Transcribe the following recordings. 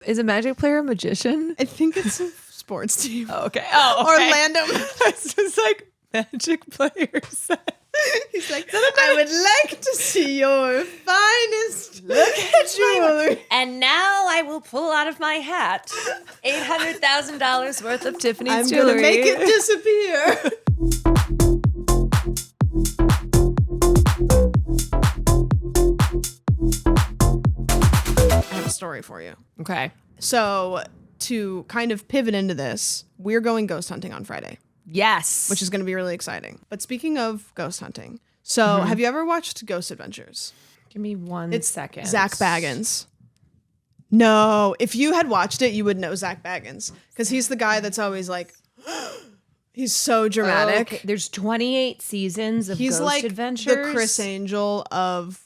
Is a Magic player a magician? I think it's a sports team. Oh, okay. Oh, okay. Orlando. It's just like Magic players. He's like, I would like to see your finest jewelry. And now I will pull out of my hat $800,000 worth of Tiffany's jewelry. I'm gonna make it disappear. I have a story for you. Okay. So to kind of pivot into this, we're going ghost hunting on Friday. Yes. Which is going to be really exciting. But speaking of ghost hunting, so have you ever watched Ghost Adventures? Give me one second. Zach Baggins. No, if you had watched it, you would know Zach Baggins because he's the guy that's always like, he's so dramatic. Okay. There's 28 seasons of He's Ghost like Adventures. the Chris Angel of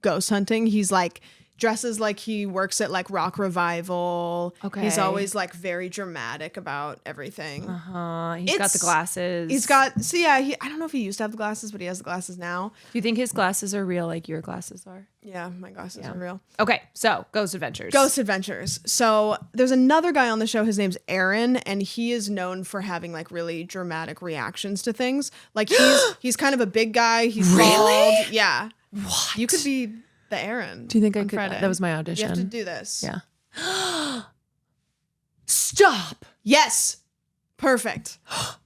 ghost hunting. He's like dresses like he works at like Rock Revival. Okay. He's always like very dramatic about everything. He's got the glasses. He's got, so yeah, I don't know if he used to have the glasses, but he has the glasses now. Do you think his glasses are real like your glasses are? Yeah, my glasses are real. Okay, so Ghost Adventures. Ghost Adventures. So there's another guy on the show. His name's Aaron, and he is known for having like really dramatic reactions to things. Like he's kind of a big guy. He's bald. Yeah. What? You could be the Aaron. Do you think I could? Friday. That was my audition. You have to do this. Yeah. Stop. Yes. Perfect.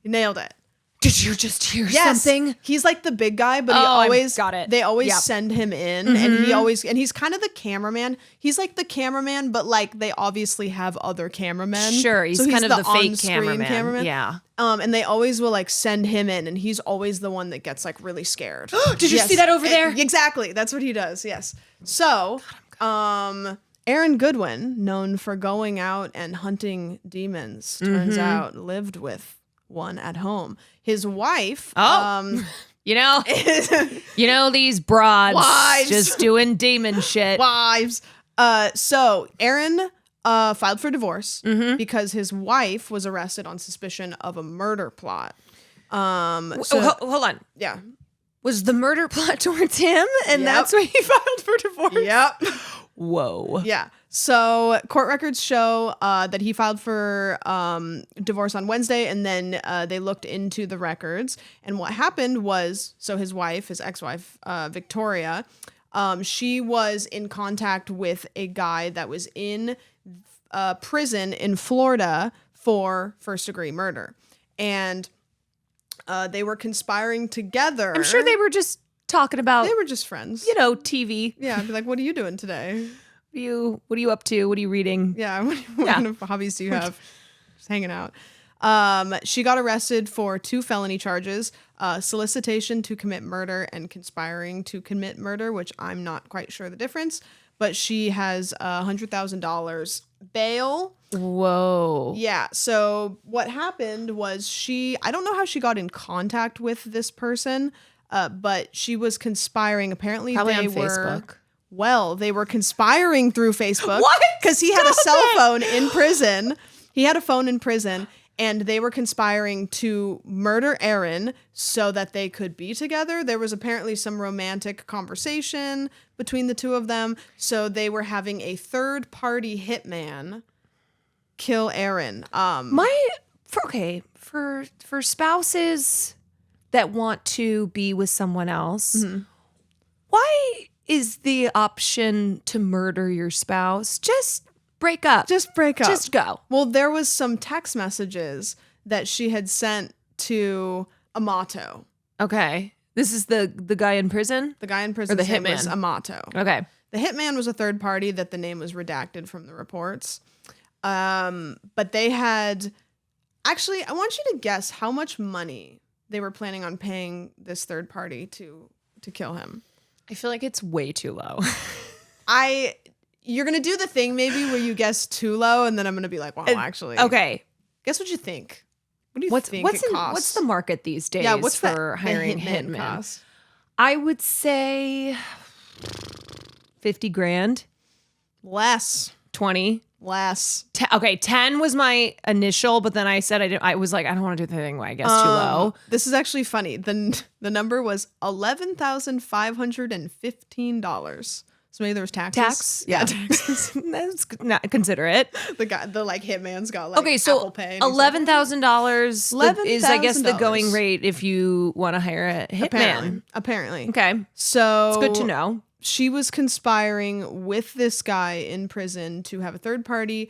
You nailed it. Did you just hear something? He's like the big guy, but got it. They always send him in, and he's kind of the cameraman. He's like the cameraman, but like they obviously have other cameramen. Sure, he's kind of the fake cameraman. Yeah. And they always will like send him in, and he's always the one that gets like really scared. Did you see that over there? Exactly. That's what he does. Yes. So, Aaron Goodwin, known for going out and hunting demons, turns out lived with one at home. His wife, you know these broads wives. Just doing demon shit. Wives. So Aaron filed for divorce because his wife was arrested on suspicion of a murder plot. Hold on. Yeah. Was the murder plot towards him? And that's why he filed for divorce? Yep. Whoa. Yeah. So court records show that he filed for divorce on Wednesday, and then they looked into the records. And what happened was, so his wife, his ex-wife, Victoria, she was in contact with a guy that was in prison in Florida for first-degree murder. And they were conspiring together. I'm sure they were just talking about... They were just friends. TV. Yeah, I'd be like, what are you doing today? What are you up to? What are you reading? Yeah, what kind of hobbies do you have? Just hanging out. She got arrested for 2 felony charges, solicitation to commit murder and conspiring to commit murder, which I'm not quite sure the difference, but she has $100,000 bail. Whoa. Yeah, so what happened was I don't know how she got in contact with this person, but she was conspiring. Apparently Probably they on were... Facebook. Well, they were conspiring through Facebook. What? Because he had a cell phone in prison. He had a phone in prison, and they were conspiring to murder Aaron so that they could be together. There was apparently some romantic conversation between the two of them. So they were having a third-party hitman kill Aaron. For spouses that want to be with someone else, why is the option to murder your spouse? Just break up. Just break up. Just go. Well, there was some text messages that she had sent to Amato. Okay. This is the guy in prison? The guy in prison. Or the name was hitman? Amato. Okay. The hitman was a third party that the name was redacted from the reports. But they had... Actually, I want you to guess how much money they were planning on paying this third party to kill him. I feel like it's way too low. You're going to do the thing maybe where you guess too low, and then I'm going to be like, wow, actually. Okay. Guess what you think. What do you think it costs? What's the market these days for hiring hitmen? Cost? I would say 50 grand. Less. 20. Less. 10 was my initial, but then I said I was like, I don't want to do the thing. I guess too low. This is actually funny. The number was $11,515. So maybe there was taxes. Yeah. Taxes. That's not considerate. The hitman's got like Okay, so Apple Pay. $11,000 is, I guess, the going $11,000 rate if you want to hire a hitman. Apparently. Okay. So It's good to know. She was conspiring with this guy in prison to have a third party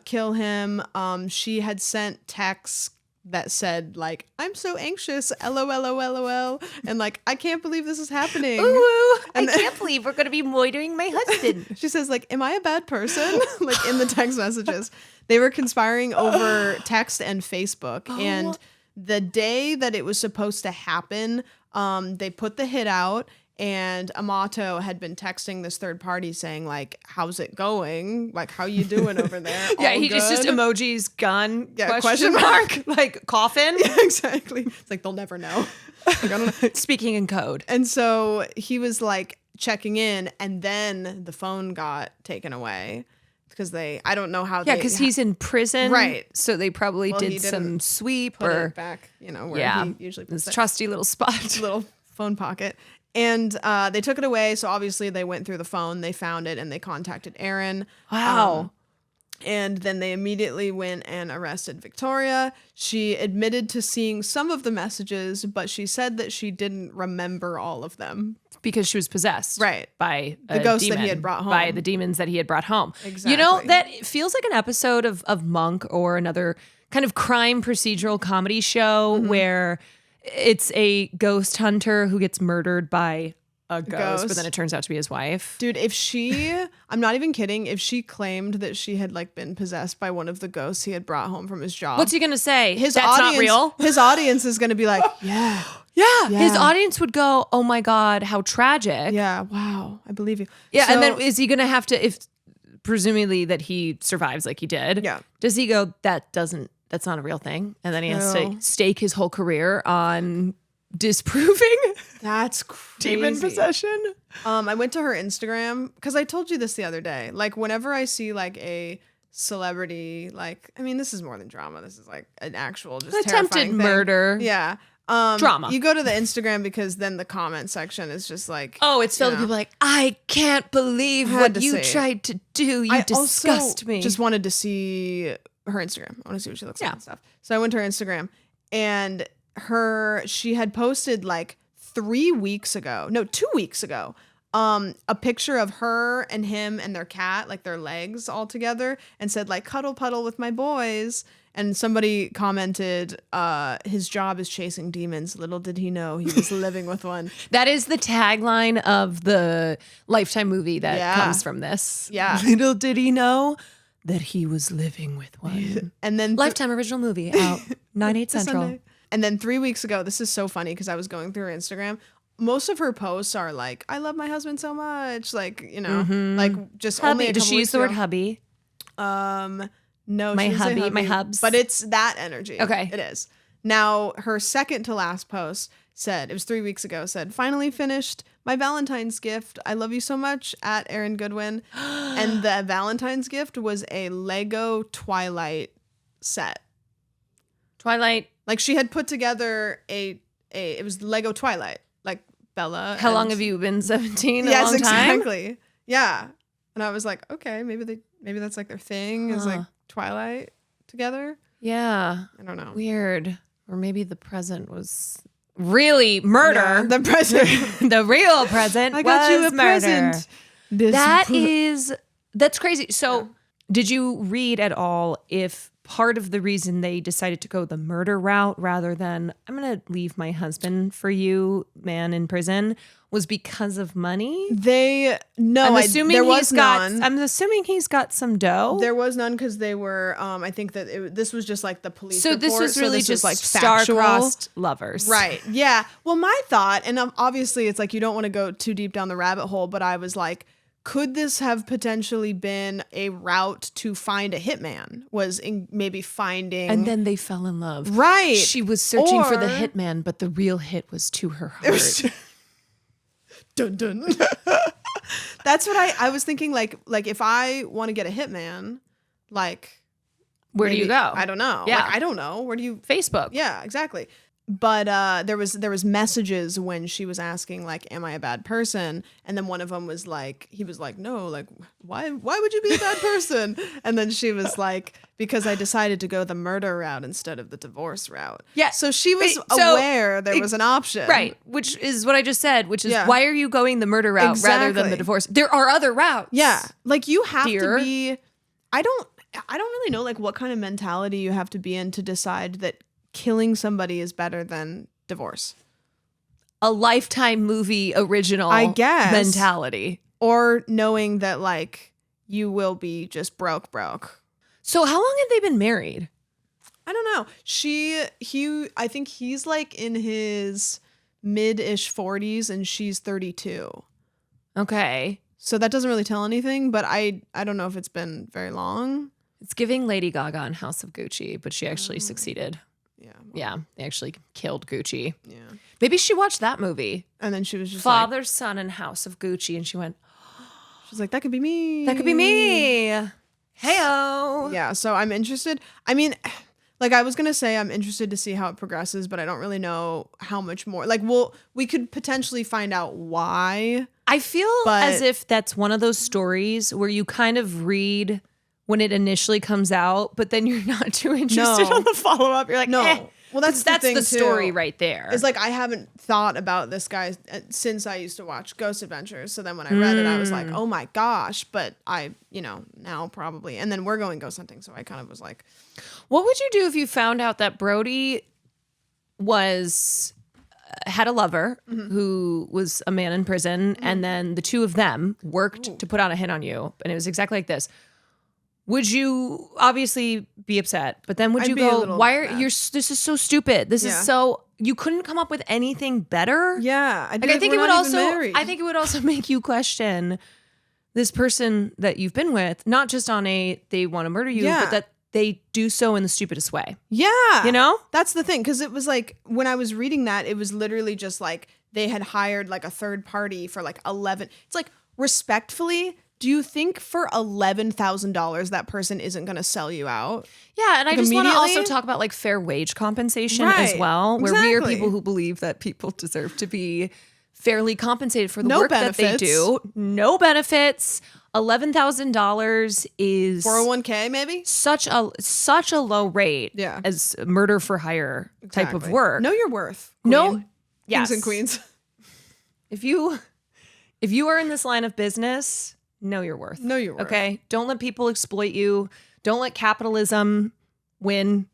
kill him. She had sent texts that said like, "I'm so anxious, LOL," and like, "I can't believe this is happening." Ooh, And I can't believe we're going to be murdering my husband. She says like, "Am I a bad person?" Like in the text messages. They were conspiring over text and Facebook. And the day that it was supposed to happen, they put the hit out. And Amato had been texting this third party saying like, "How's it going? Like, how you doing over there?" Yeah, All he good? just emojis gun question mark. like coffin. Yeah, exactly. It's like they'll never know. Like, I don't know. Speaking in code. And so he was like checking in, and then the phone got taken away because I don't know how. Yeah, because he's in prison, right? So they probably did some sweep put or it back, where he usually puts his trusty little spot, little phone pocket. And they took it away. So obviously they went through the phone, they found it, and they contacted Aaron. Wow. And then they immediately went and arrested Victoria. She admitted to seeing some of the messages, but she said that she didn't remember all of them. Because she was possessed. Right. By the ghost that he had brought home. By the demons that he had brought home. Exactly. You know, that feels like an episode of Monk or another kind of crime procedural comedy show where it's a ghost hunter who gets murdered by a ghost, but then it turns out to be his wife. Dude, I'm not even kidding, if she claimed that she had like been possessed by one of the ghosts he had brought home from his job. What's he gonna say? That's not real? His audience is gonna be like, yeah. Yeah. His audience would go, "Oh my God, how tragic." Yeah, wow, I believe you. Yeah, and then is he gonna have to, if presumably that he survives like he did, does he go, that's not a real thing? And then he has to stake his whole career on disproving that's crazy. demon possession. I went to her Instagram because I told you this the other day. Like whenever I see like a celebrity, like, I mean, this is more than drama. This is like an actual just attempted murder. Yeah. Drama. You go to the Instagram because then the comment section is just like, it's filled with people like, "I can't believe what you tried to do. You disgust me." Just wanted to see her Instagram. I want to see what she looks like and stuff. So I went to her Instagram, and she had posted like 2 weeks ago, a picture of her and him and their cat, like their legs all together, and said like, "Cuddle puddle with my boys." And somebody commented, "His job is chasing demons. Little did he know he was living with one." That is the tagline of the Lifetime movie that comes from this. Yeah. Little did he know that he was living with one. And then Lifetime original movie out 9/8 Central. Sunday. And then 3 weeks ago, this is so funny because I was going through her Instagram. Most of her posts are like, "I love my husband so much." Like, like just hubby. only a couple Does she use weeks the word ago. hubby? No, My she doesn't say hubby, my hubs. But it's that energy. Okay. It is. Now, her second to last post said, it was 3 weeks ago, said, "Finally finished my Valentine's gift. I love you so much, at Aaron Goodwin." And the Valentine's gift was a Lego Twilight set. Twilight. Like she had put together it was Lego Twilight, like Bella. How long have you been 17? Yes, a long time? exactly. Yeah. And I was like, okay, maybe that's like their thing is like Twilight together. Yeah. I don't know. Weird. Or maybe the present was really murder. Yeah, the present. The real present I got you a murder. present. That's crazy. So did you read at all if part of the reason they decided to go the murder route rather than, "I'm going to leave my husband for you, man in prison," was because of money? I'm assuming he's got some dough. There was none because they were, I think that this was just like the police So report. this was really just like star-crossed lovers. Right. Yeah. Well, my thought, and obviously it's like you don't want to go too deep down the rabbit hole, but I was like, could this have potentially been a route to find a hitman? Maybe finding... And then they fell in love. Right. She was searching for the hitman, but the real hit was to her heart. Dun dun. That's what I was thinking. Like if I want to get a hitman, like... Where do you go? I don't know. Yeah. Like, I don't know. Where do you... Facebook. Yeah, exactly. But there was messages when she was asking like, "Am I a bad person?" And then one of them was like, he was like, "No, like why would you be a bad person?" And then she was like, "Because I decided to go the murder route instead of the divorce route." Yeah. So she was aware there was an option, right? Which is what I just said. Which is why are you going the murder route rather than the divorce? There are other routes. Yeah, like you have to be. I don't really know like what kind of mentality you have to be in to decide that killing somebody is better than divorce. A Lifetime movie original, I guess, mentality. Or knowing that like you will be just broke. So how long have they been married? I don't know. I think he's like in his mid-ish 40s and she's 32. Okay. So that doesn't really tell anything, but I don't know if it's been very long. It's giving Lady Gaga in House of Gucci, but she actually succeeded. Yeah. Well, yeah. They actually killed Gucci. Yeah. Maybe she watched that movie. And then she was just Father, like, Son, and House of Gucci. And she went, she's like, that could be me. That could be me. Hey-o. Yeah. So I'm interested. I mean, like I was going to say I'm interested to see how it progresses, but I don't really know how much more. Like we could potentially find out why. I feel as if that's one of those stories where you kind of read when it initially comes out, but then you're not too interested on the follow-up. You're like, no. Eh. Well, that's the story right there. It's like I haven't thought about this guy since I used to watch Ghost Adventures. So then when I read it, I was like, oh my gosh. But I, now probably. And then we're going ghost hunting. So I kind of was like. What would you do if you found out that Brody had a lover who was a man in prison, and then the two of them worked to put out a hit on you, and it was exactly like this? Would you obviously be upset, but then would you go, why are you, this is so stupid. This is so, you couldn't come up with anything better? Yeah. I think it would also make you question this person that you've been with, not just on they want to murder you, but that they do so in the stupidest way. Yeah. You know? That's the thing. Because it was like, when I was reading that, it was literally just like, they had hired like a third party for like 11. It's like, respectfully, do you think for $11,000 that person isn't going to sell you out? Yeah, and I just want to also talk about like fair wage compensation as well, where we are people who believe that people deserve to be fairly compensated for the work that they do. No benefits. $11,000 is 401k maybe? Such a low rate as murder for hire type of work. Know your worth. Queen. No, yes. Kings and queens. If you are in this line of business, know your worth. Know your worth. Okay? Don't let people exploit you. Don't let capitalism win.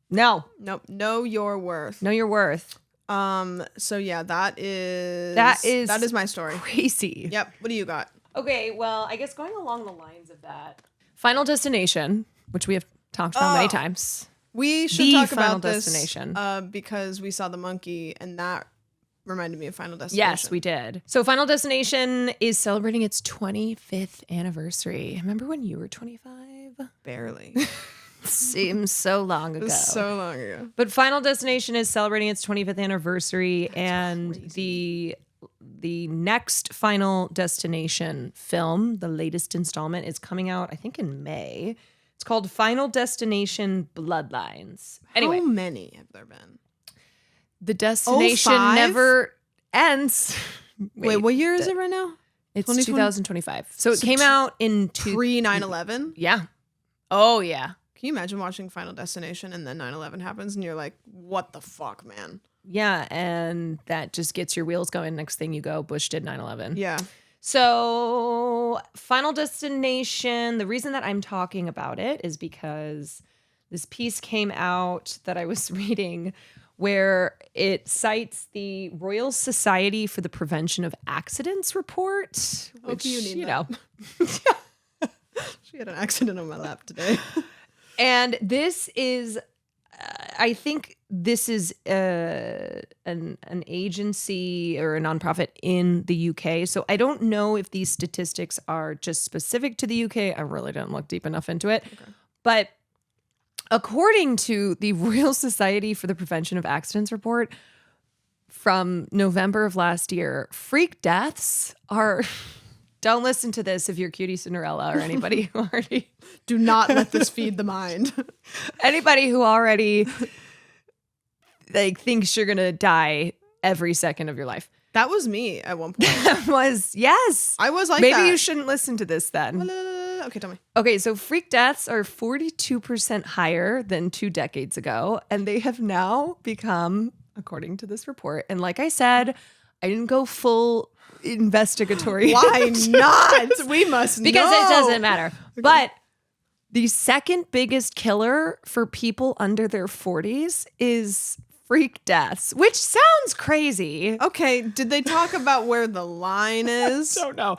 No. Nope. Know your worth. Know your worth. So yeah, that is my story. Crazy. Yep. What do you got? Okay, well, I guess going along the lines of that, Final Destination, which we have talked about many times. We should talk Final about Destination. This because we saw the monkey, and that reminded me of Final Destination. Yes, we did. So Final Destination is celebrating its 25th anniversary. Remember when you were 25? Barely. Seems so long ago. So long ago. But Final Destination is celebrating its 25th anniversary, and crazy. the next Final Destination film, the latest installment, is coming out, I think, in May. It's called Final Destination Bloodlines. Anyway, how many have there been? The destination never ends. Wait, what year is it right now? It's 2025. So it came out in pre 9/11. Yeah. Oh yeah. Can you imagine watching Final Destination and then 9/11 happens and you're like, what the fuck, man? Yeah, and that just gets your wheels going. Next thing you go, Bush did 9/11. Yeah. So Final Destination, the reason that I'm talking about it is because this piece came out that I was reading where it cites the Royal Society for the Prevention of Accidents report, which, you know. She had an accident on my lap today. And this is, I think this is an agency or a nonprofit in the UK. So I don't know if these statistics are just specific to the UK. I really didn't look deep enough into it. Okay. But according to the Royal Society for the Prevention of Accidents report from November of last year, freak deaths are... Don't listen to this if you're Cutie Cinderella or anybody who already... Do not let this feed the mind. Anybody who already like thinks you're gonna die every second of your life. That was me at one point. Yes. I was like Maybe that. you shouldn't listen to this then. Okay, tell me. Okay, so freak deaths are 42% higher than 2 decades ago, and they have now become, according to this report, and like I said, I didn't go full investigatory. Why not? We must know. Because it doesn't matter. Okay. But the second biggest killer for people under their 40s is freak deaths, which sounds crazy. Okay, did they talk about where the line is? I don't know.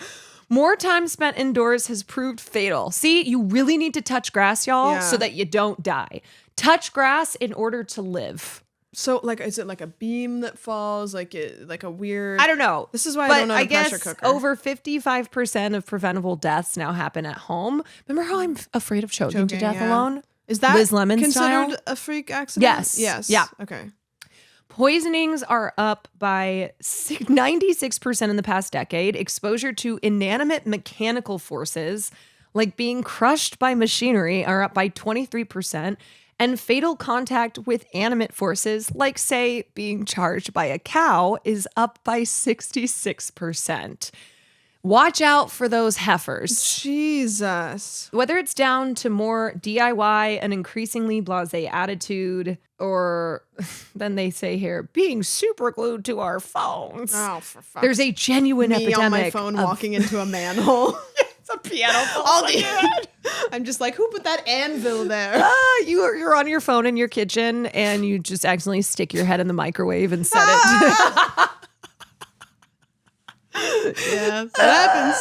More time spent indoors has proved fatal. See, you really need to touch grass, y'all, so that you don't die. Touch grass in order to live. So, like, is it like a beam that falls? Like a weird... I don't know. This is why I don't know the pressure cooker. Over 55% of preventable deaths now happen at home. Remember how I'm afraid of choking to death alone? Is that Liz Lemon considered style? a freak accident? Yes. Yes. Yeah. Okay. Poisonings are up by 96% in the past decade. Exposure to inanimate mechanical forces, like being crushed by machinery, are up by 23%. And fatal contact with animate forces, like, say, being charged by a cow, is up by 66%. Watch out for those heifers. Jesus. Whether it's down to more DIY, an increasingly blasé attitude, or then they say here, being super glued to our phones. Oh, for fuck's sake. There's a genuine epidemic. Me on my phone walking into a manhole. It's a piano fall. I'm just like, who put that anvil there? You're on your phone in your kitchen and you just accidentally stick your head in the microwave and set it. Yeah, that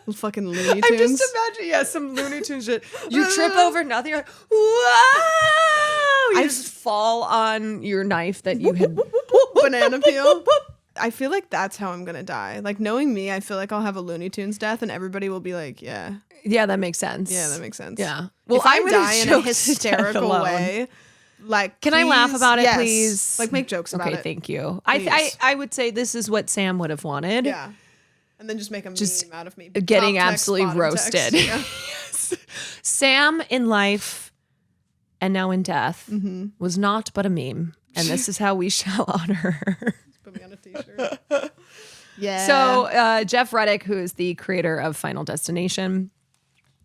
happens. Fucking Looney Tunes. I'm just imagining, some Looney Tunes shit. You trip over nothing. You're like, whoa! You just fall on your knife that you had. Banana peel. I feel like that's how I'm gonna die. Like, knowing me, I feel like I'll have a Looney Tunes death, and everybody will be like, "Yeah, yeah, that makes sense. Yeah, that makes sense." Yeah. Well, if I die in a hysterical way, like, can I laugh about it, please? Like, make jokes about it. Okay, thank you. I would say this is what Sam would have wanted. Yeah. And then just make a meme out of me getting absolutely roasted. Yeah. Sam in life and now in death was not but a meme, and this is how we shall honor her. Put me on a t-shirt. Yeah. So Jeff Reddick, who is the creator of Final Destination,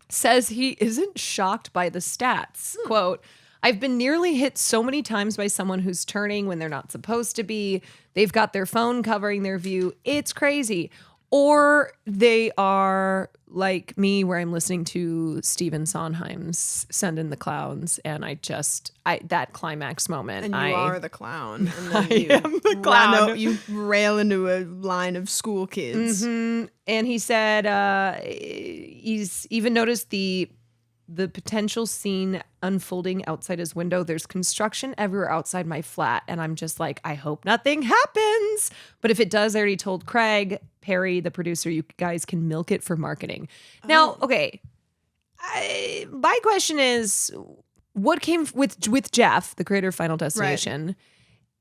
says he isn't shocked by the stats. Quote, I've been nearly hit so many times by someone who's turning when they're not supposed to be. They've got their phone covering their view. It's crazy. Or they are like me, where I'm listening to Stephen Sondheim's Send in the Clowns, and that climax moment. And you are the clown. And then I am the clown. You rail into a line of school kids. Mm-hmm. And he said he's even noticed the potential scene unfolding outside his window. There's construction everywhere outside my flat. And I'm just like, I hope nothing happens. But if it does, I already told Craig Perry, the producer, you guys can milk it for marketing. Now, okay. My question is, what came with Jeff, the creator of Final Destination? Right.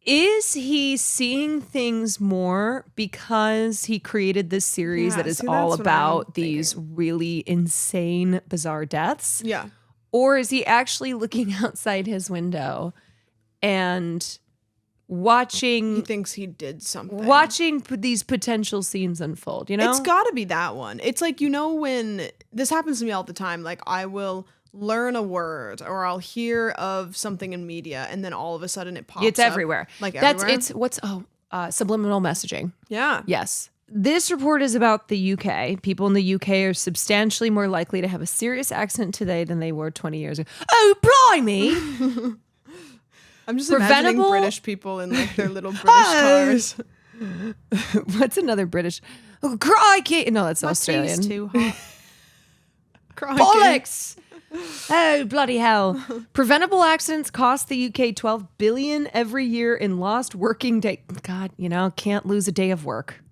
Is he seeing things more because he created this series that is all about these really insane, bizarre deaths? Yeah. Or is he actually looking outside his window and watching... He thinks he did something. Watching these potential scenes unfold, you know? It's got to be that one. It's like, when... This happens to me all the time. Like, I will... learn a word, or I'll hear of something in media, and then all of a sudden it pops up. It's everywhere. Like, everywhere. Subliminal messaging. Yeah. Yes. This report is about the UK. People in the UK are substantially more likely to have a serious accident today than they were 20 years ago. Oh, blimey! I'm just imagining British people in like their little British cars. What's another British? Oh, crikey! No, that's Australian. Too hot. Bollocks! Oh, bloody hell. Preventable accidents cost the UK $12 billion every year in lost working day. God, can't lose a day of work.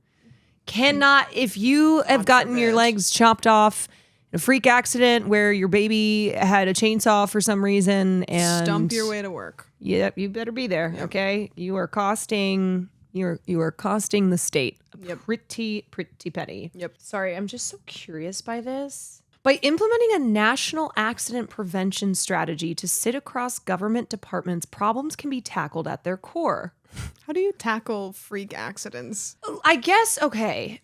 Cannot, if you have gotten your legs chopped off in a freak accident where your baby had a chainsaw for some reason and... Stump your way to work. Yep, you better be there, okay? You are costing the state pretty penny. Yep. Sorry, I'm just so curious by this. By implementing a national accident prevention strategy to sit across government departments, problems can be tackled at their core. How do you tackle freak accidents? I guess, okay.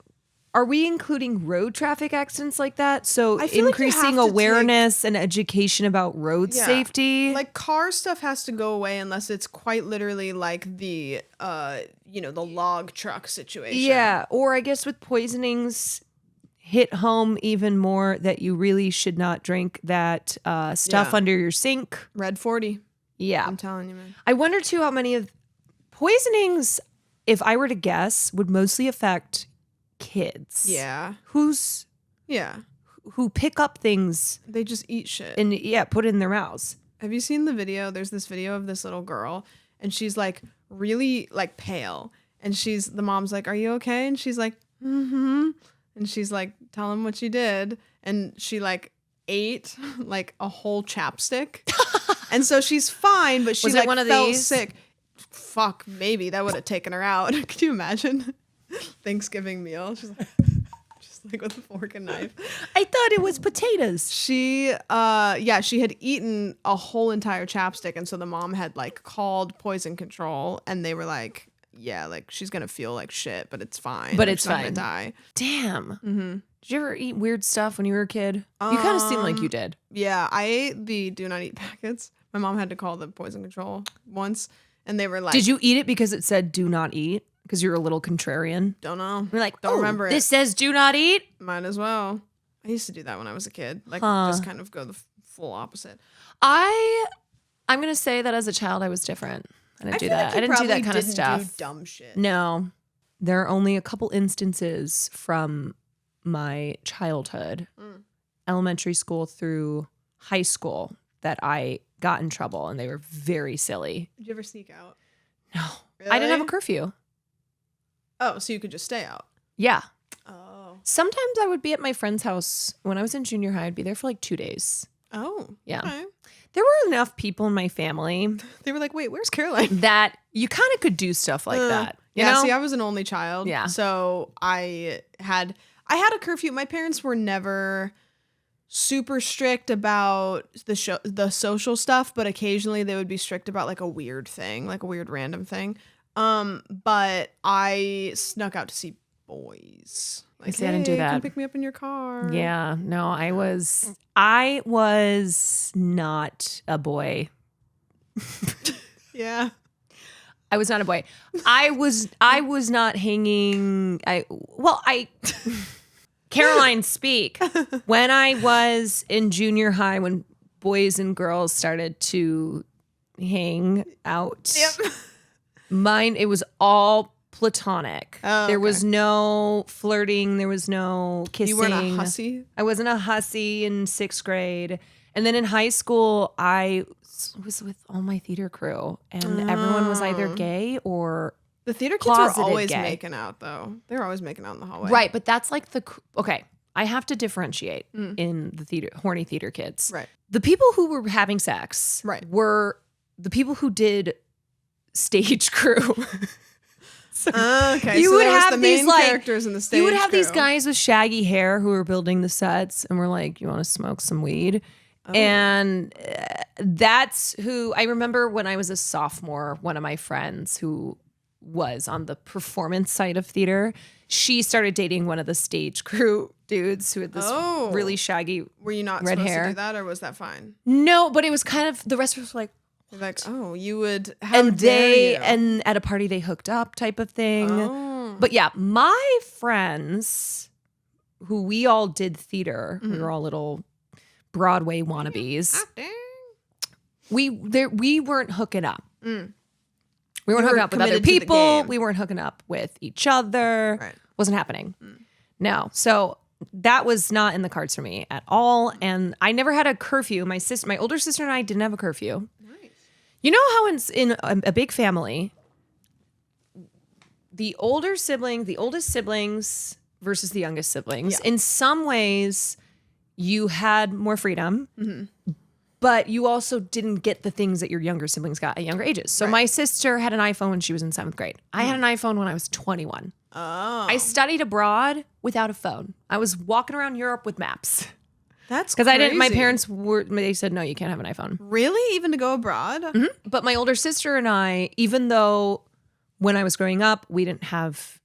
Are we including road traffic accidents like that? So I feel like you increasing have to awareness and education about road safety? Like car stuff has to go away unless it's quite literally like the, the log truck situation. Yeah. Or I guess with poisonings, hit home even more that you really should not drink that stuff under your sink. Red 40. Yeah. I'm telling you, man. I wonder too how many of poisonings, if I were to guess, would mostly affect kids. Yeah. Who pick up things They just eat shit. and put it in their mouths. Have you seen the video? There's this video of this little girl and she's like really like pale. And the mom's like, "Are you okay?" And she's like, "Mm-hmm." And she's like, "Tell him what you did." And she like ate like a whole chapstick. And so she's fine, but she Was it like one of felt these? sick. Fuck, maybe that would have taken her out. Could you imagine? Thanksgiving meal. She's like, just like with a fork and knife. I thought it was potatoes. She had eaten a whole entire chapstick, and so the mom had like called poison control, and they were like, "Yeah, like she's gonna feel like shit, but it's fine. But Like, it's she's not fine." gonna die. Damn. Mm-hmm. Did you ever eat weird stuff when you were a kid? You kind of seem like you did. Yeah, I ate the do not eat packets. My mom had to call the poison control once, and they were like, Did you eat it because it said do not eat? Because you're a little contrarian? Don't know. You're like, Don't remember this it. says do not eat? Might as well. I used to do that when I was a kid. Like just kind of go the full opposite. I'm going to say that as a child, I was different. I didn't do feel that. like you I didn't do that probably kind of didn't stuff. do dumb shit. No. There are only a couple instances from my childhood, elementary school through high school, that I got in trouble, and they were very silly. Did you ever sneak out? No. I didn't have a Really? curfew. Oh, so you could just stay out. Yeah. Oh. Sometimes I would be at my friend's house. When I was in junior high, I'd be there for like 2 days. Oh. Yeah. Okay. There were enough people in my family They were like, "Wait, where's Caroline?" that you kind of could do stuff like that. You Yeah, know? see, I was an only child. Yeah. So I had a curfew. My parents were never super strict about the social stuff, but occasionally they would be strict about like a weird thing, like a weird random thing. But I snuck out to see boys. Like, See, I didn't do that. Come pick me up in your car. Yeah, no, I was not a boy. Yeah. I was not a boy. I was not hanging. Caroline, speak. When I was in junior high, when boys and girls started to hang out, Yep. it was all platonic. Oh, there okay. was no flirting. There was no kissing. You weren't a hussy? I wasn't a hussy in 6th grade. And then in high school, I was with all my theater crew, and everyone was either gay or The theater kids were closeted always gay. making out, though. They were always making out in the hallway. Right, but that's like okay, I have to differentiate in the theater, horny theater kids. Right. The people who were having sex Right. were the people who did stage crew. So Okay, you so would there was have the these main like characters in the stage you would have these crew. guys with shaggy hair who were building the sets, and we're like, "You want to smoke some weed?" Oh. And that's who I remember when I was a sophomore. One of my friends who was on the performance side of theater, she started dating one of the stage crew dudes who had this Oh. really shaggy. Were you not red supposed hair. to do that, or was that fine? No, but it was kind of the rest of us were like, You're like, oh, you would. How and dare you? and at a party they hooked up type of thing. Oh. But yeah, my friends who we all did theater, we were all little Broadway wannabes. Ah, dang. We weren't hooking up. Mm. We weren't You hooking were up with other committed to the people. game. We weren't hooking up with each other. Right. Wasn't happening. No. So that was not in the cards for me at all. And I never had a curfew. My older sister and I didn't have a curfew. Nice. You know how in a big family, the oldest siblings versus the youngest siblings, Yeah. in some ways, you had more freedom, but you also didn't get the things that your younger siblings got at younger ages. So my sister had an iPhone when she was in 7th grade. I had an iPhone when I was 21. Oh. I studied abroad without a phone. I was walking around Europe with maps. That's because I didn't. My crazy. parents they said no, you can't have an iPhone. Really, even to go abroad. Mm-hmm. But my older sister and I, even though when I was growing up, we didn't have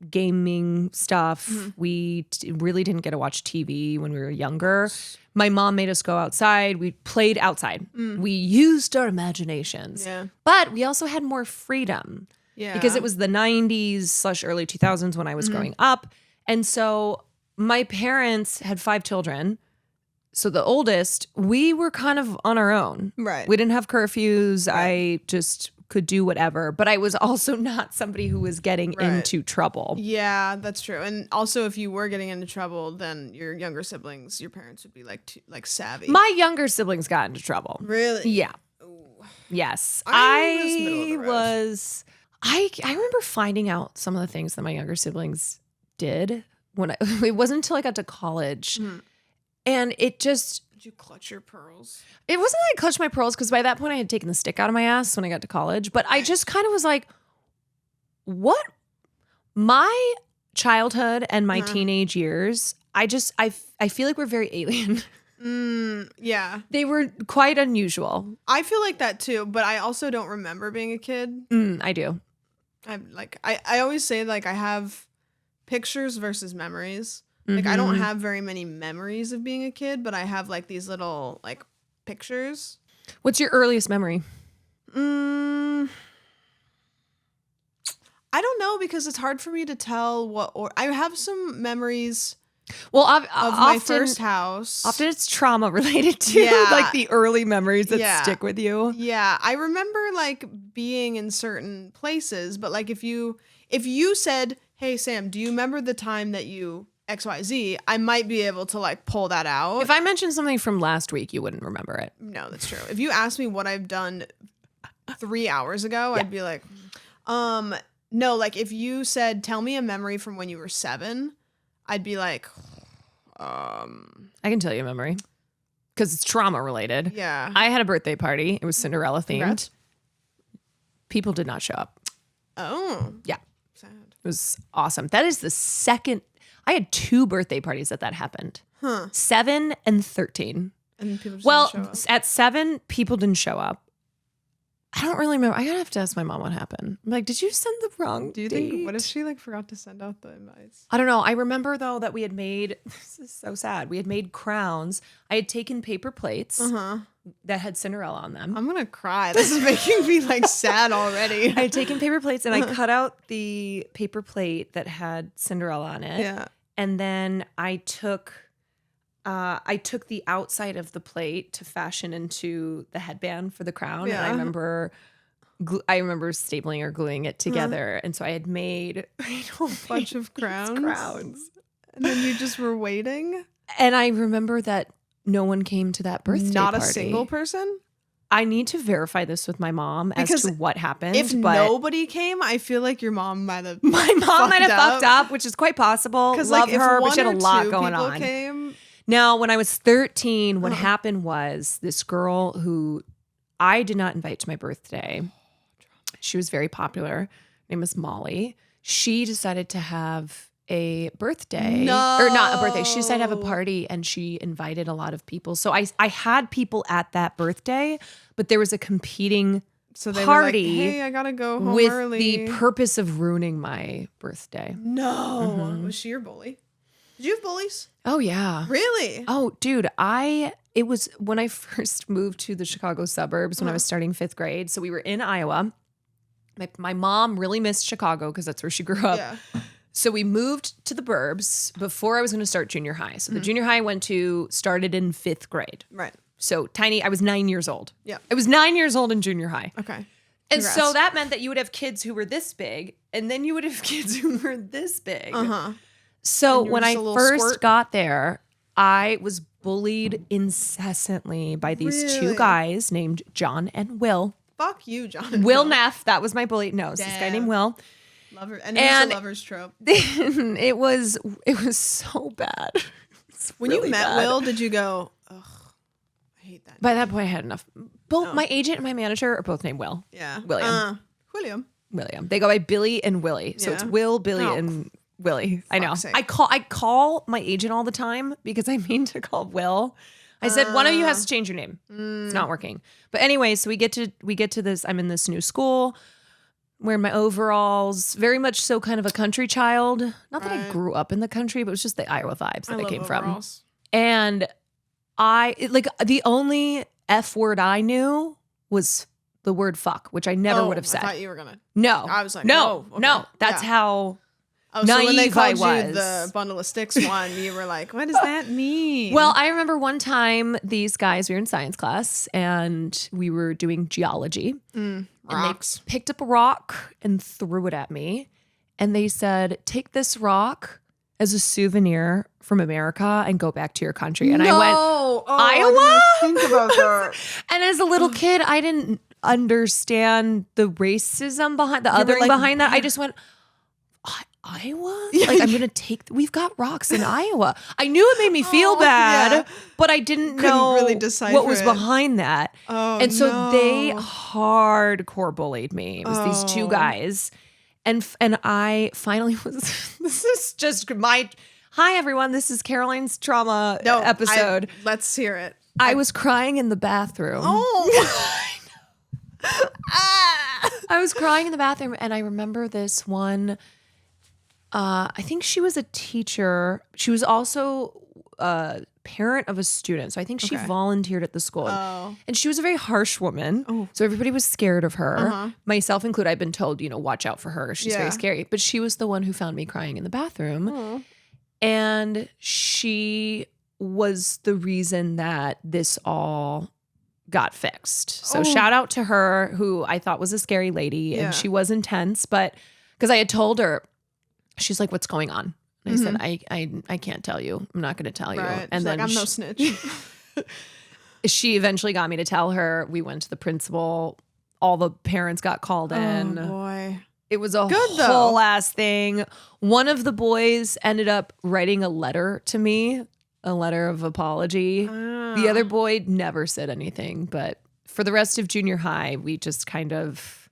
gaming stuff. We really didn't get to watch TV when we were younger. My mom made us go outside. We played outside. We used our imaginations. Yeah. But we also had more freedom. Yeah. Because it was the 90s / early 2000s when I was growing up. And so my parents had 5 children. So the oldest, we were kind of on our own. Right. We didn't have curfews. I just could do whatever. But I was also not somebody who was getting into trouble. Yeah, that's true. And also, if you were getting into trouble, then your younger siblings, your parents would be like savvy. My younger siblings got into trouble. Really? Yeah. Ooh. Yes. I was middle of the road. was. I remember finding out some of the things that my younger siblings did when it wasn't until I got to college. And it just, Did you clutch your pearls? it wasn't that I clutched my pearls because by that point I had taken the stick out of my ass when I got to college. But I just kind of was like, what? My childhood and my teenage years, I feel like we're very alien. Yeah. They were quite unusual. I feel like that too, but I also don't remember being a kid. I do. I always say like I have pictures versus memories. Like I don't have very many memories of being a kid, but I have like these little like pictures. What's your earliest memory? I don't know because it's hard for me to tell I have some memories Well, of my often, first house. often it's trauma related to Yeah. like the early memories that stick with you. Yeah, I remember like being in certain places, but like if you said, "Hey Sam, do you remember the time that you XYZ?" I might be able to like pull that out. If I mentioned something from last week, you wouldn't remember it. No, that's true. If you asked me what I've done 3 hours ago, I'd be like, no, like if you said, "Tell me a memory from when you were 7," I'd be like, I can tell you a memory because it's trauma related. yeah. I had a birthday party. It was Cinderella themed. Congrats. People did not show up. Oh, Yeah, sad. it was awesome. That is the second. I had 2 birthday parties that happened. 7 and 13. And people just Well, didn't show up. at 7, people didn't show up. I don't really remember. I gotta have to ask my mom what happened. I'm like, did you send the wrong Do you date? think, what if she like forgot to send out the invites? I don't know. I remember though that we had made, this is so sad. We had made crowns. I had taken paper plates that had Cinderella on them. I'm gonna cry. This is making me like sad already. I had taken paper plates and I cut out the paper plate that had Cinderella on it. Yeah. And then I took the outside of the plate to fashion into the headband for the crown. Yeah. And I remember stapling or gluing it together. And so I had made a Bunch of crowns. crowns. And then you just were waiting. And I remember that no one came to that birthday Not party. a single person. I need to verify this with my mom as Because to what happened. If but nobody came, I feel like your mom might have. my mom might have fucked up, which is quite possible. Because Love like, if her, but one she had or a lot two going people on. came, Now, when I was 13, what happened was this girl who I did not invite to my birthday. She was very popular. Her name was Molly. She decided to have a birthday. No. Or not a birthday. She decided to have a party and she invited a lot of people. So I had people at that birthday, but there was a competing so they party were like, "Hey, I gotta go home with early." the purpose of ruining my birthday. No, was she your bully? Did you have bullies? Oh, yeah. Really? Oh, dude, it was when I first moved to the Chicago suburbs when I was starting 5th grade. So we were in Iowa. My mom really missed Chicago because that's where she grew up. Yeah. So we moved to the burbs before I was going to start junior high. So the junior high I went to started in 5th grade. Right. So tiny, I was 9 years old. Yeah. I was 9 years old in junior high. Okay. And Congrats. so that meant that you would have kids who were this big, and then you would have kids who were this big. So And you were when I just a little first squirt? got there, I was bullied incessantly by these 2 Really? guys named John and Will. Fuck you, John. Will Neff, that was my bully. No, it's this guy Damn. named Will. Lover, and it's a lover's trope. it was so bad. When you met Will, did you go, ugh, I hate that. By that point, I had enough. Both my agent and my manager are both named Will. Yeah. William. William. William. They go by Billy and Willie. So Yeah. it's Will, Billy, Oh. and Willie. I know. Fuck's sake. I call my agent all the time because I mean to call Will. I said one of you has to change your name. It's not working. But anyway, so we get to this. I'm in this new school, wearing my overalls, very much so kind of a country child. Not that I grew up in the country, but it was just the Iowa vibes that I came overalls. from. And the only F word I knew was the word fuck, which I never would have said. I thought you were gonna. No. I was like, no, okay. no. That's how Oh, so when they naive called I you was. the bundle of sticks one, you were like, what does that mean? Well, I remember one time these guys, we were in science class and we were doing geology. And rocks. they picked up a rock and threw it at me. And they said, take this rock as a souvenir from America and go back to your country. And I went, Iowa? I didn't think about that. And as a little kid, I didn't understand the racism behind the othering behind that. I just went, Iowa? Like, I'm going to we've got rocks in Iowa. I knew it made me feel bad, but I didn't know really decipher what was it. behind that. And so they hardcore bullied me. It was these two guys. And I finally was, this is just hi everyone, this is Caroline's trauma episode. Let's hear it. I was crying in the bathroom. I was crying in the bathroom and I remember this one, I think she was a teacher. She was also a parent of a student. So I think she volunteered at the school. And she was a very harsh woman. So everybody was scared of her. Myself included. I've been told, watch out for her. She's very scary. But she was the one who found me crying in the bathroom. And she was the reason that this all got fixed. So shout out to her, who I thought was a scary lady. And she was intense. But because I had told her, she's like, what's going on? And I said, I can't tell you. I'm not going to tell you. And she's then like, I'm no snitch. She eventually got me to tell her. We went to the principal. All the parents got called in. Oh, boy. It was a whole ass thing. One of the boys ended up writing a letter to me, a letter of apology. The other boy never said anything. But for the rest of junior high, we just kind of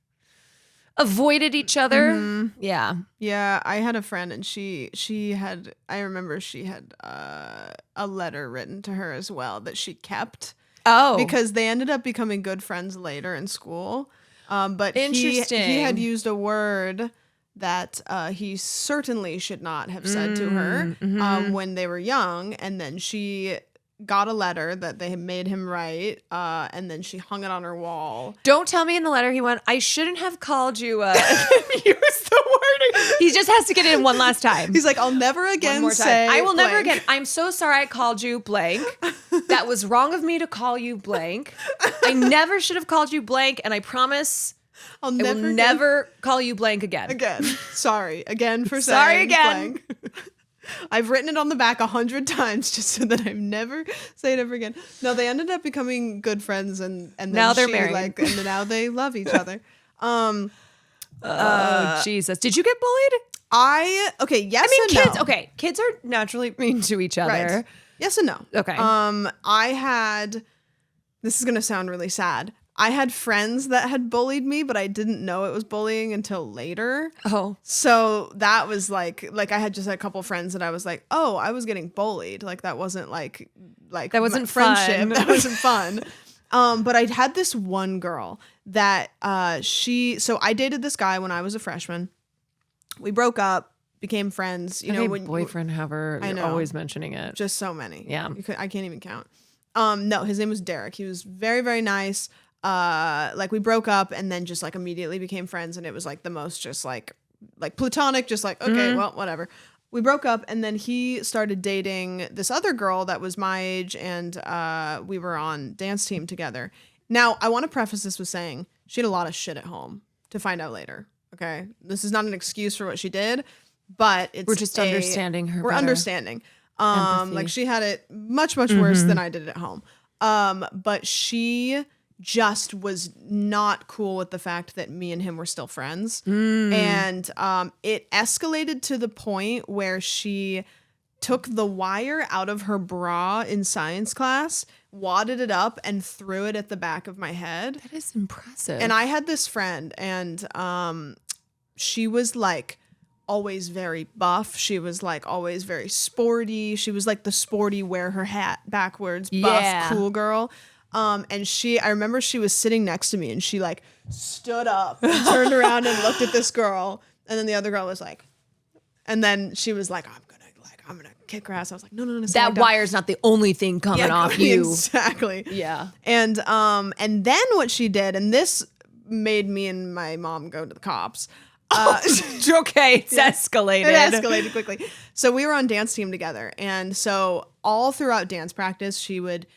avoided each other. Yeah, I had a friend and she had, I remember she had a letter written to her as well that she kept. Because they ended up becoming good friends later in school. But interesting. He had used a word that he certainly should not have said to her when they were young. And then she got a letter that they had made him write, and then she hung it on her wall. Don't tell me in the letter he went, I shouldn't have called you use the wording. He just has to get it in one last time. He's like, I'll never again say I will blank. never again. I'm so sorry I called you blank. That was wrong of me to call you blank. I never should have called you blank, and I promise I will never call you blank again. Sorry again for saying sorry again. blank. I've written it on the back 100 times just so that I never say it ever again. No, they ended up becoming good friends, and then now they're married. And now they love each other. Jesus! Did you get bullied? Yes. I mean, and kids. no. Okay, kids are naturally mean to each other. Right. Yes and no. Okay. I had. This is gonna sound really sad. I had friends that had bullied me, but I didn't know it was bullying until later. So that was like I had just a couple friends that I was like, oh, I was getting bullied. Like that wasn't like that wasn't friendship. Fun. That wasn't fun. But I had this one girl that so I dated this guy when I was a freshman. We broke up, became friends. You know, when boyfriend, however, you're always mentioning it. Just so many. Yeah, I can't even count. No, his name was Derek. He was very, very nice. We broke up and then just like immediately became friends, and it was like the most just like platonic, just like, okay, well, whatever. We broke up and then he started dating this other girl that was my age, and we were on dance team together. Now, I want to preface this with saying she had a lot of shit at home to find out later. Okay. This is not an excuse for what she did, but we're just understanding her. We're understanding. Like she had it much, much worse than I did at home. But she just was not cool with the fact that me and him were still friends. And it escalated to the point where she took the wire out of her bra in science class, wadded it up, and threw it at the back of my head. That is impressive. And I had this friend, and she was like always very buff. She was like always very sporty. She was like the sporty, wear her hat backwards, buff, cool girl. And I remember she was sitting next to me and she like stood up and turned around and looked at this girl. And then the other girl was like, and then she was like, I'm gonna kick her ass. I was like, no. That wire's not the only thing coming off you. Exactly. Yeah. And then what she did, and this made me and my mom go to the cops. Okay, it's escalated. It escalated quickly. So we were on dance team together. And so all throughout dance practice, she would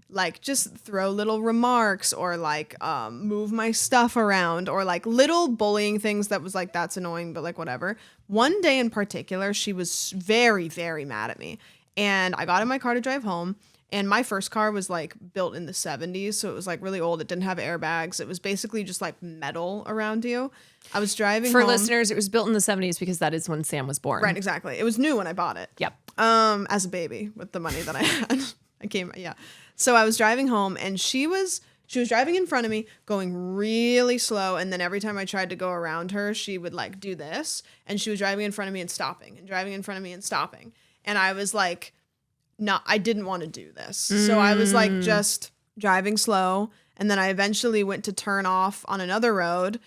like just throw little remarks or like move my stuff around or like little bullying things that was like, that's annoying, but like whatever. One day in particular, she was very, very mad at me. And I got in my car to drive home. And my first car was like built in the 70s. So it was like really old. It didn't have airbags. It was basically just like metal around you. I was driving For home. listeners, it was built in the 70s because that is when Sam was born. Right, exactly. It was new when I bought it. Yep. As a baby with the money that I had. Yeah. So I was driving home and she was driving in front of me going really slow. And then every time I tried to go around her, she would like do this. And she was driving in front of me and stopping and driving in front of me and stopping. And I was like, no, I didn't want to do this. So I was like just driving slow. And then I eventually went to turn off on another road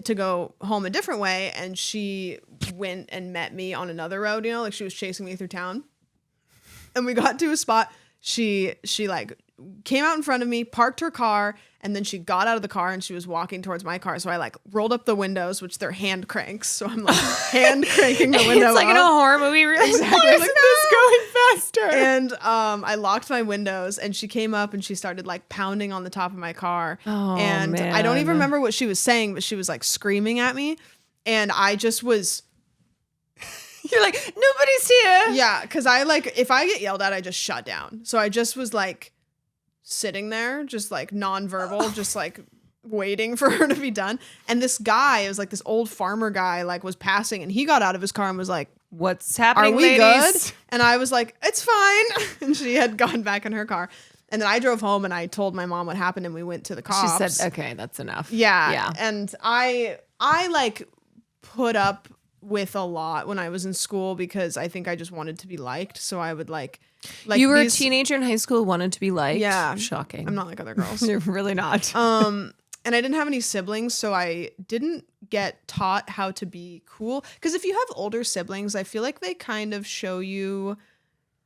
to go home a different way. And she went and met me on another road, you know, like she was chasing me through town. And we got to a spot. She like came out in front of me, parked her car, and then she got out of the car and she was walking towards my car. So I like rolled up the windows, which they're hand cranks. So I'm like hand cranking the window. It's like in a horror movie. Exactly. Why isn't this going faster? And I locked my windows and she came up and she started like pounding on the top of my car. Oh, and man. I don't even remember what she was saying, but she was like screaming at me. And I just was... You're like, nobody's here. Yeah, because I like, if I get yelled at, I just shut down. So I just was like sitting there, just like nonverbal, just like waiting for her to be done. And this guy, it was like this old farmer guy, like was passing and he got out of his car and was like, what's happening, are we ladies? good? And I was like, it's fine. And she had gone back in her car. And then I drove home and I told my mom what happened and we went to the cops. She said, okay, that's enough. Yeah. And I like put up with a lot when I was in school because I think I just wanted to be liked. So I would like you were a teenager in high school, wanted to be liked. Yeah. Shocking. I'm not like other girls. You're really not. And I didn't have any siblings, so I didn't get taught how to be cool. Because if you have older siblings, I feel like they kind of show you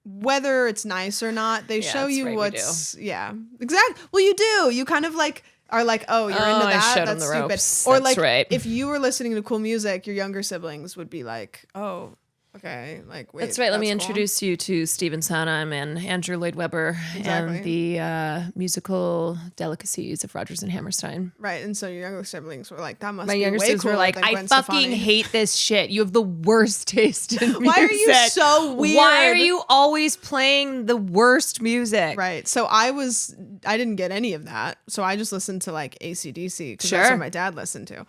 whether it's nice or not. They show you right, what's exactly. Well, you do. You kind of like are like, oh, you're into that. That's stupid. Ropes. Or that's like right. if you were listening to cool music, your younger siblings would be like, oh, okay, like wait. That's right. Let me cool. introduce you to Stephen Sondheim and Andrew Lloyd Webber Exactly. and the musical delicacies of Rodgers and Hammerstein. Right, and so your younger siblings were like, that must My be younger way siblings were cooler like, than I Gwen fucking Stefani." hate this shit. You have the worst taste in music. Why are you so weird? Why are you always playing the worst music? Right. So I didn't get any of that. So I just listened to like AC/DC because that's Sure. what my dad listened to.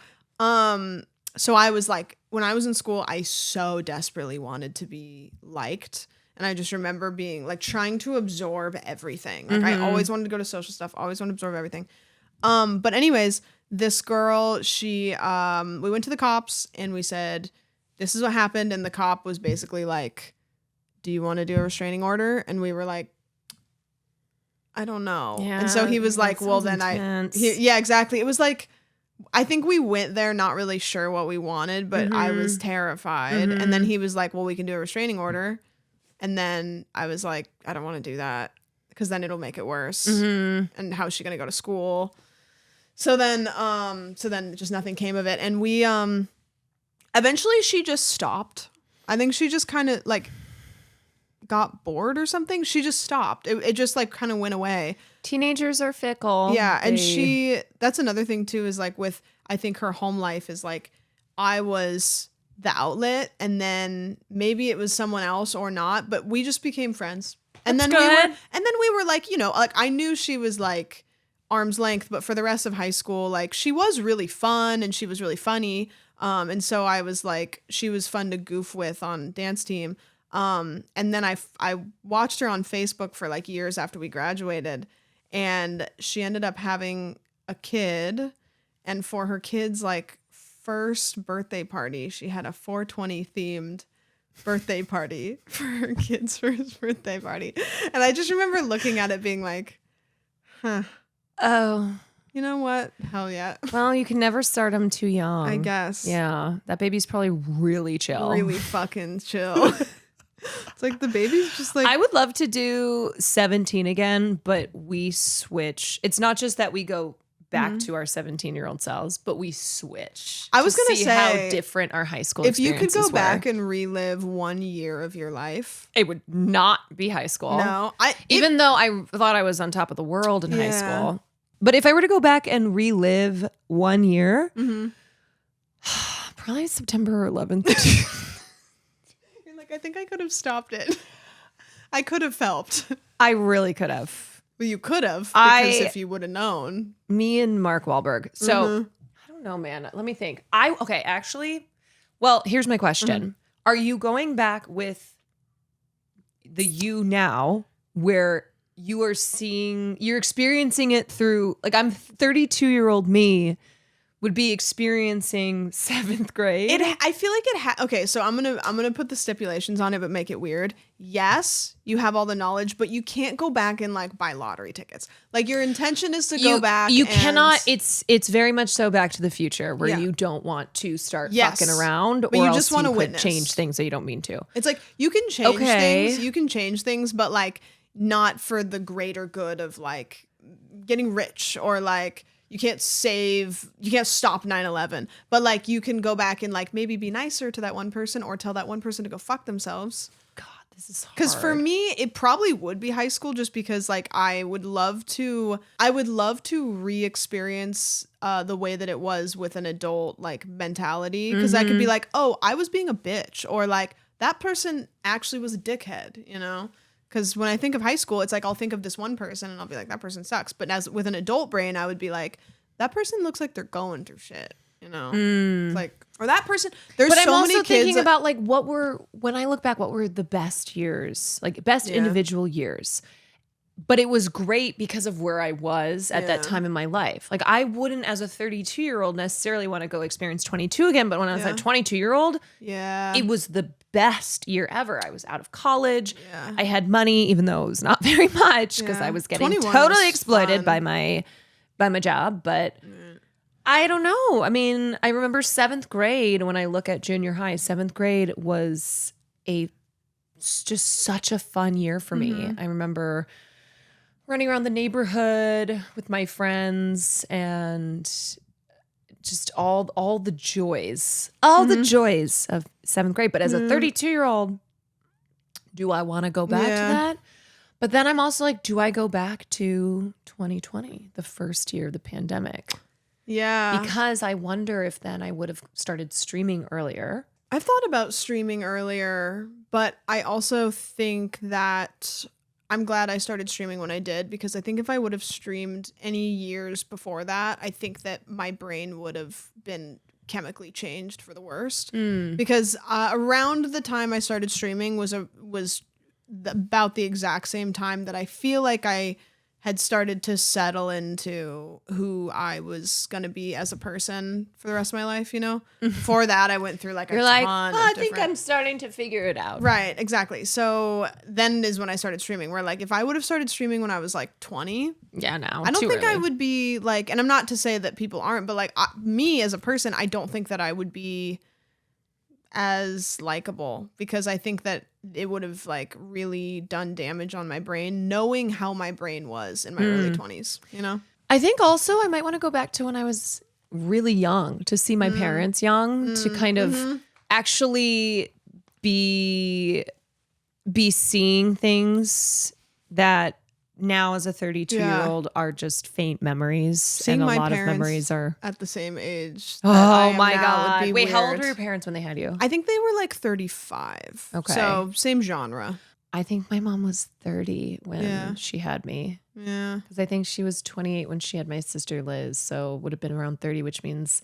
So I was like, when I was in school, I so desperately wanted to be liked. And I just remember being like trying to absorb everything. Like I always wanted to go to social stuff, always wanted to absorb everything. But anyways, this girl, we went to the cops and we said, this is what happened. And the cop was basically like, do you want to do a restraining order? And we were like, I don't know. Yeah, and so he was like, well, sounds then intense. yeah, exactly. It was like, I think we went there not really sure what we wanted, but I was terrified. And then he was like, well, we can do a restraining order. And then I was like, I don't want to do that because then it'll make it worse. And how's she going to go to school? So then just nothing came of it. And we, eventually she just stopped. I think she just kind of like got bored or something. She just stopped. It just like kind of went away. Teenagers are fickle. Yeah. And that's another thing too, is like I think her home life is like, I was the outlet and then maybe it was someone else or not, but we just became friends. And then we were like, you know, like I knew she was like arm's length, but for the rest of high school, like she was really fun and she was really funny. And so I was like, she was fun to goof with on dance team. And then I watched her on Facebook for like years after we graduated, and she ended up having a kid, and for her kid's like first birthday party. She had a 420 themed birthday party for her kid's first birthday party. And I just remember looking at it being like, huh. Oh. You know what? Hell yeah. Well, you can never start them too young. I guess. Yeah. That baby's probably really chill. Really fucking chill. It's like the baby's just like. I would love to do 17 again, but we switch. It's not just that we go back to our 17-year-old selves, but we switch. I was going to say how different our high school if you could experiences go back were. and relive 1 year of your life. It would not be high school. No. Even though I thought I was on top of the world in high school. But if I were to go back and relive 1 year, probably September 11th. You're like, I think I could have stopped it. I could have helped. I really could have. Well, you could have, because if you would have known. Me and Mark Wahlberg. So, I don't know, man. Let me think. Okay, actually, well, here's my question. Are you going back with the you now where you're experiencing it through, like, I'm 32-year-old me would be experiencing 7th grade? I feel like okay, so I'm gonna put the stipulations on it, but make it weird. Yes, you have all the knowledge, but you can't go back and like buy lottery tickets. Like your intention is to go back. You cannot. It's very much so Back to the Future, where you don't want to start fucking around, but or you just want to witness, change things that you don't mean to. It's like you can change things. You can change things, but like not for the greater good of like getting rich, or like. You can't stop 9/11, but like you can go back and like maybe be nicer to that one person, or tell that one person to go fuck themselves. God, this is hard. Because for me, it probably would be high school, just because like I would love to re-experience the way that it was with an adult like mentality. Because I could be like, oh, I was being a bitch, or like that person actually was a dickhead, you know? Because when I think of high school, it's like I'll think of this one person and I'll be like, that person sucks. But as with an adult brain, I would be like, that person looks like they're going through shit, you know? It's like, or that person. There's but so I'm also many kids thinking about like when I look back, what were the best years, like best individual years? But it was great because of where I was at that time in my life. Like I wouldn't, as a 32-year-old, necessarily want to go experience 22 again. But when I was a 22-year-old, it was the best year ever. I was out of college. I had money, even though it was not very much, because I was getting totally exploited by my job. But I don't know. I mean, I remember 7th grade. When I look at junior high, 7th grade was just such a fun year for me. I remember running around the neighborhood with my friends and just all the joys of 7th grade. But as a 32-year-old, do I want to go back to that? But then I'm also like, do I go back to 2020, the first year of the pandemic? Yeah. Because I wonder if then I would have started streaming earlier. I've thought about streaming earlier, but I also think that I'm glad I started streaming when I did, because I think if I would have streamed any years before that, I think that my brain would have been chemically changed for the worst. Because around the time I started streaming was about the exact same time that I feel like I had started to settle into who I was going to be as a person for the rest of my life, you know? Before that, I went through like a ton of I think I'm starting to figure it out. Right, exactly. So then is when I started streaming, where like if I would have started streaming when I was like 20. Yeah, no. I don't think early. I would be like, and I'm not to say that people aren't, but like me as a person, I don't think that I would be as likable, because I think that it would have like really done damage on my brain, knowing how my brain was in my early 20s, you know? I think also I might want to go back to when I was really young, to see my parents young, to kind of actually be seeing things that now as a 32-year-old are just faint memories. Seeing and a my lot of parents memories are at the same age. Oh my God. Wait, weird. how old were your parents when they had you? I think they were like 35. Okay. So same genre. I think my mom was 30 when she had me. Yeah. Because I think she was 28 when she had my sister Liz. So would have been around 30, which means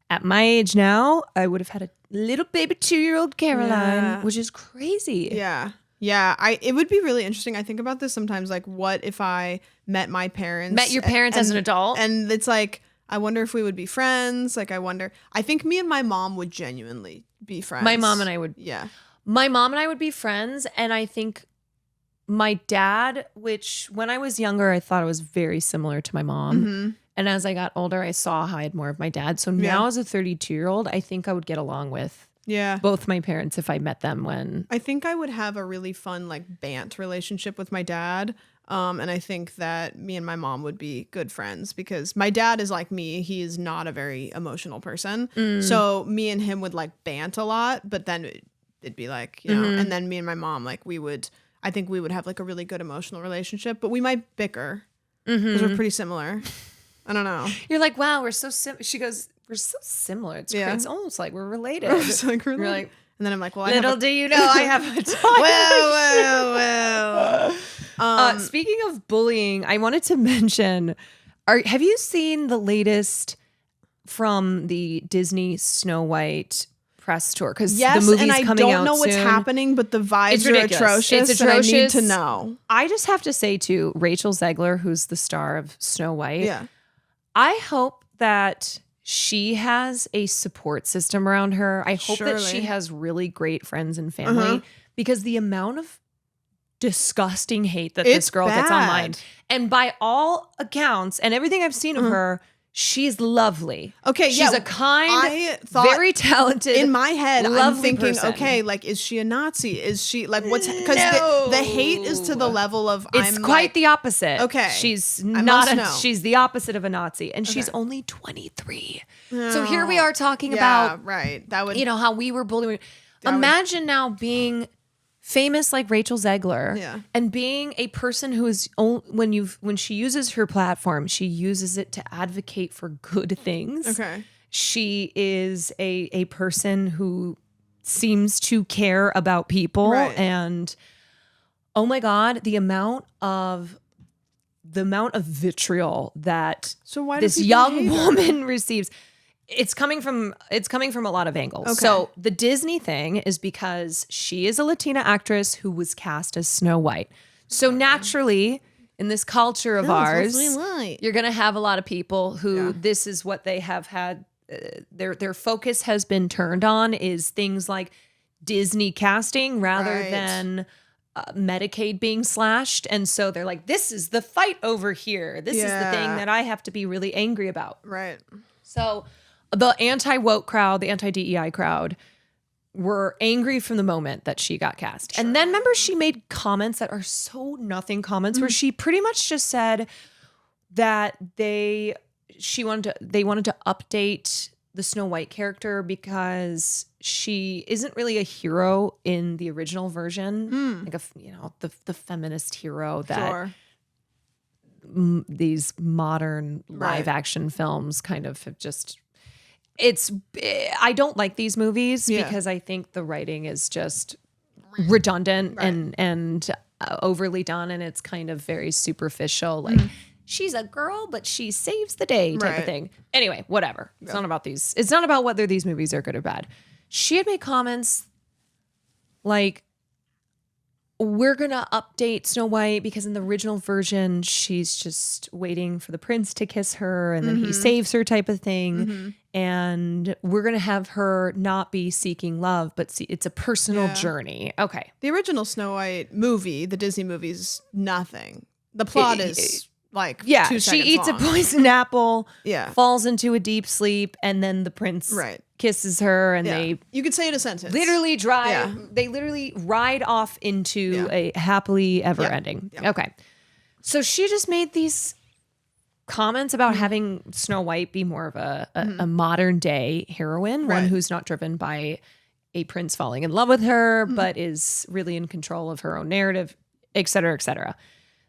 at my age now, I would have had a little baby 2-year-old Caroline, which is crazy. Yeah. Yeah, it would be really interesting. I think about this sometimes, like what if I met my parents. Met your parents as an adult? And it's like, I wonder if we would be friends. Like, I think me and my mom would genuinely be friends. My mom and I would. Yeah. My mom and I would be friends. And I think my dad, which when I was younger, I thought it was very similar to my mom. Mm-hmm. And as I got older, I saw how I had more of my dad. So now as a 32-year-old, I think I would get along with both my parents if I met them when. I think I would have a really fun like bant relationship with my dad. And I think that me and my mom would be good friends because my dad is like me. He is not a very emotional person. So me and him would like bant a lot, but then it'd be like, you know, and then me and my mom, like I think we would have like a really good emotional relationship, but we might bicker because we're pretty similar. I don't know. You're like, wow, we're so she goes, we're so similar. It's crazy. It's almost like we're related. It's like You're like, and then I'm like, well, little do you know, I have a toy. well. Speaking of bullying, I wanted to mention, have you seen the latest from the Disney Snow White press tour? Because the movie's and I coming out don't know what's soon. happening, but the vibes It's are ridiculous. atrocious. It's And I need atrocious. to know. I just have to say to Rachel Zegler, who's the star of Snow White, I hope that she has a support system around her. I hope that she has really great friends and family because the amount of disgusting hate that this girl gets online, and by all accounts and everything I've seen of her, she's lovely. Okay, she's a kind, very talented. In my head, I'm thinking, person. okay, like, is she a Nazi? Is she like what's because the hate is to the level of it's quite the opposite. Okay, she's not. She's the opposite of a Nazi, and she's only 23. So here we are talking about that would how we were bullied. Imagine now being famous like Rachel Zegler and being a person who is when she uses her platform, she uses it to advocate for good things. Okay. She is a person who seems to care about people and oh my God, the amount of vitriol that this young woman receives. It's coming from a lot of angles. Okay. So the Disney thing is because she is a Latina actress who was cast as Snow White. So naturally, in this culture of ours, you're going to have a lot of people who this is what they have had. Their focus has been turned on is things like Disney casting rather than Medicaid being slashed. And so they're like, this is the fight over here. This is the thing that I have to be really angry about. Right. So the anti-woke crowd, the anti-DEI crowd were angry from the moment that she got cast. Sure. And then remember she made comments that are so nothing comments where she pretty much just said that they wanted to update the Snow White character because she isn't really a hero in the original version. Like the feminist hero that these modern live action films kind of have just I don't like these movies because I think the writing is just redundant and overly done, and it's kind of very superficial. Like she's a girl, but she saves the day type of thing. Anyway, whatever. It's not about these. It's not about whether these movies are good or bad. She had made comments like, we're going to update Snow White because in the original version, she's just waiting for the prince to kiss her and then he saves her type of thing. And we're going to have her not be seeking love, but it's a personal journey. Okay. The original Snow White movie, the Disney movie, is nothing. The plot is like 2 seconds she eats long. a poison apple, falls into a deep sleep, and then the prince kisses her and you could say it a sentence. Literally they literally ride off into a happily ever ending. Okay. So she just made these comments about having Snow White be more of a modern day heroine, one who's not driven by a prince falling in love with her, but is really in control of her own narrative, et cetera, et cetera.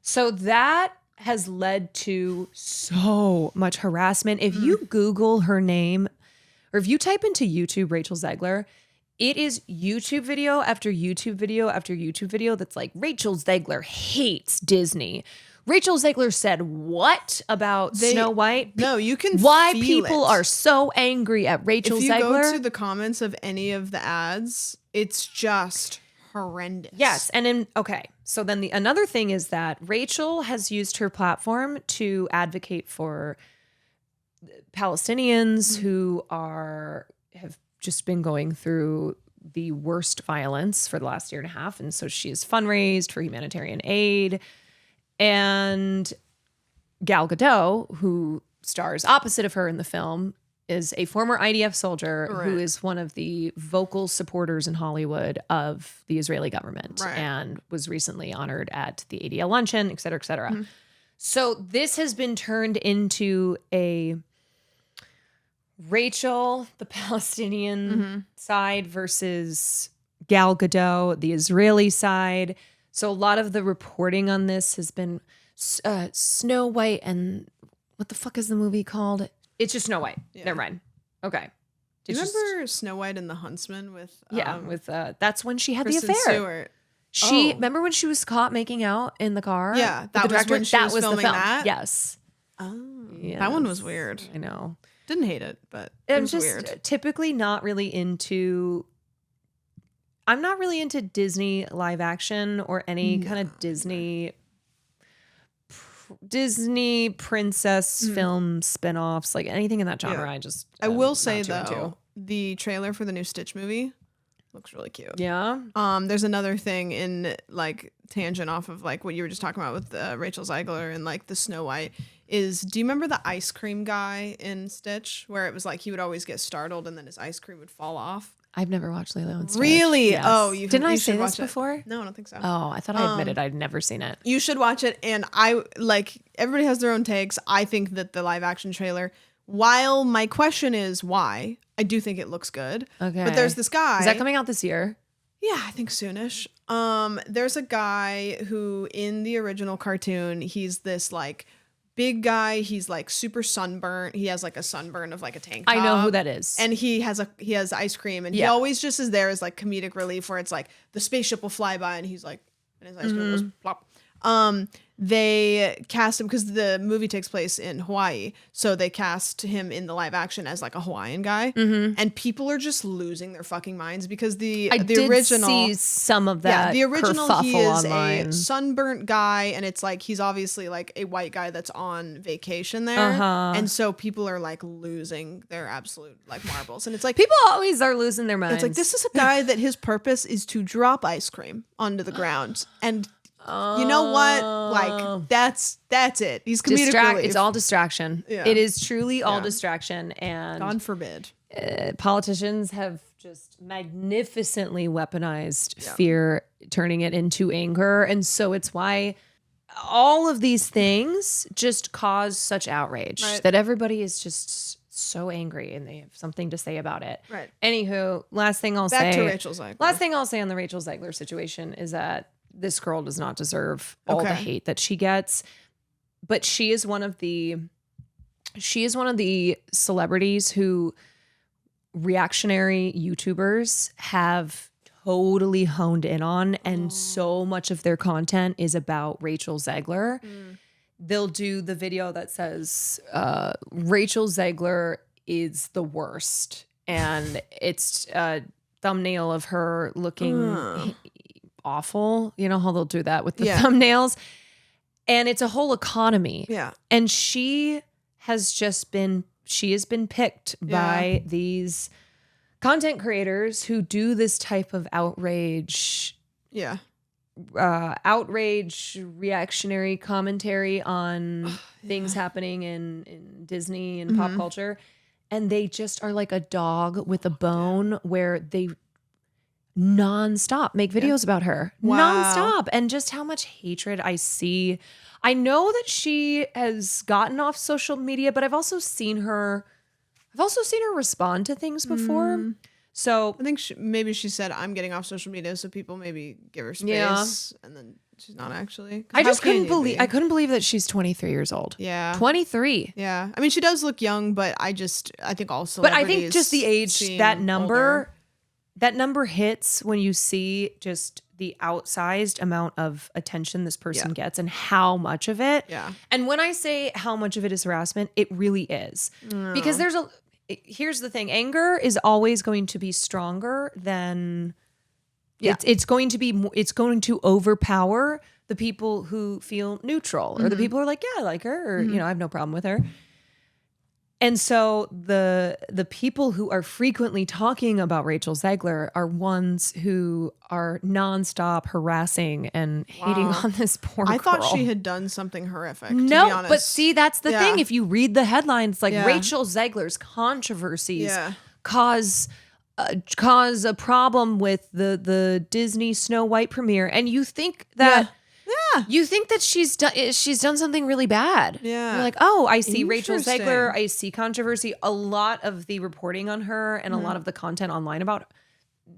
So that has led to so much harassment. If you Google her name, or if you type into YouTube Rachel Zegler, it is YouTube video after YouTube video after YouTube video that's like, Rachel Zegler hates Disney. Rachel Zegler said what about Snow White? No, you can Why feel people it. are so angry at Rachel Zegler. If you go to the comments of any of the ads, it's just horrendous. Yes. And so then another thing is that Rachel has used her platform to advocate for Palestinians who have just been going through the worst violence for the last year and a half. And so she has fundraised for humanitarian aid. And Gal Gadot, who stars opposite of her in the film, is a former IDF soldier who is one of the vocal supporters in Hollywood of the Israeli government and was recently honored at the ADL luncheon, et cetera, et cetera. Mm-hmm. So this has been turned into a Rachel, the Palestinian side, versus Gal Gadot, the Israeli side. So a lot of the reporting on this has been Snow White and what the fuck is the movie called? It's just Snow White. Yeah. Never mind. Okay. Do you remember Snow White and the Huntsman with that's when she had Kristen the affair. Stewart. Remember when she was caught making out in the car? Yeah, that was when she was filming that. Yes. Oh, yes. That one was weird. I know. Didn't hate it, but it was weird. Typically not really into. I'm not really into Disney live action or any kind of Disney princess film spinoffs, like anything in that genre. Yeah. I will say though, the trailer for the new Stitch movie looks really cute. Yeah. There's another thing in like tangent off of like what you were just talking about with Rachel Zegler and like the Snow White is, do you remember the ice cream guy in Stitch where it was like he would always get startled and then his ice cream would fall off? I've never watched Lilo and Stitch. Really? Yes. Oh, didn't I say this before? No, I don't think so. Oh, I thought I admitted I'd never seen it. You should watch it. And I like, everybody has their own takes. I think that the live action trailer, while my question is why, I do think it looks good. Okay. But there's this guy. Is that coming out this year? Yeah, I think soonish. There's a guy who in the original cartoon, he's this like big guy. He's like super sunburnt. He has like a sunburn of like a tank top. I know who that is. And he has ice cream, and he always just is there as like comedic relief where it's like the spaceship will fly by and he's like, and his ice cream goes plop. They cast him because the movie takes place in Hawaii, so they cast him in the live action as like a Hawaiian guy, and people are just losing their fucking minds because the original see some of that. Yeah, the original he is online. A sunburnt guy, and it's like he's obviously like a white guy that's on vacation there, and so people are like losing their absolute like marbles, and it's like people always are losing their minds. It's like this is a guy that his purpose is to drop ice cream onto the ground and. You know what? Like that's it. He's comedic relief. It's all distraction. Yeah. It is truly all distraction, and God forbid. Politicians have just magnificently weaponized fear, turning it into anger, and so it's why all of these things just cause such outrage that everybody is just so angry and they have something to say about it. Right. Anywho, last thing I'll say. Back to Rachel Zegler. Last thing I'll say on the Rachel Zegler situation is that this girl does not deserve all the hate that she gets, but she is one of the celebrities who reactionary YouTubers have totally honed in on, and so much of their content is about Rachel Zegler. They'll do the video that says Rachel Zegler is the worst, and it's a thumbnail of her looking awful. You know how they'll do that with the thumbnails, and it's a whole economy. Yeah, and she has been picked by these content creators who do this type of outrage. Yeah. Outrage, reactionary commentary on things happening in Disney and pop culture, and they just are like a dog with a bone where they nonstop make videos about her. Nonstop. And just how much hatred I see. I know that she has gotten off social media, but I've also seen her respond to things before. So I think maybe she said, I'm getting off social media so people maybe give her space, and then she's not actually. I couldn't believe that she's 23 years old. Yeah. 23. Yeah. I mean, she does look young, but I think also. But I think just the age, that number hits when you see just the outsized amount of attention this person gets and how much of it. Yeah. And when I say how much of it is harassment, it really is. Because here's the thing. Anger is always going to be stronger than it's going to overpower the people who feel neutral or the people who are like, yeah, I like her, or I have no problem with her. And so the people who are frequently talking about Rachel Zegler are ones who are nonstop harassing and hating on this poor girl. I thought she had done something horrific, to be No, honest. but see, that's the thing. If you read the headlines, like Rachel Zegler's controversies cause a problem with the Disney Snow White premiere, and you think that you think that she's done something really bad. Yeah, you're like, oh, I see Rachel Zegler, I see controversy. A lot of the reporting on her and a lot of the content online about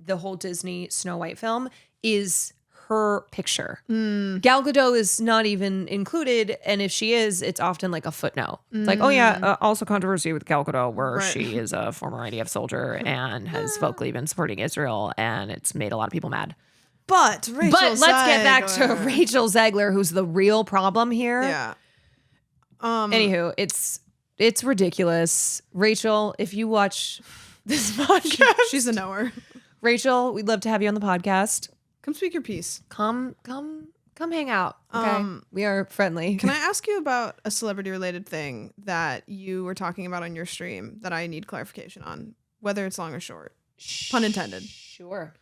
the whole Disney Snow White film is her picture. Gal Gadot is not even included, and if she is, it's often like a footnote. It's like, oh yeah, also controversy with Gal Gadot where she is a former IDF soldier and has vocally been supporting Israel, and it's made a lot of people mad. But let's get back to Rachel Zegler, who's the real problem here. Yeah. Anywho, it's ridiculous. Rachel, if you watch this podcast, she's a knower. Rachel, we'd love to have you on the podcast. Come speak your piece. Come hang out. Okay. We are friendly. Can I ask you about a celebrity related thing that you were talking about on your stream that I need clarification on, whether it's long or short? Pun intended. Sure.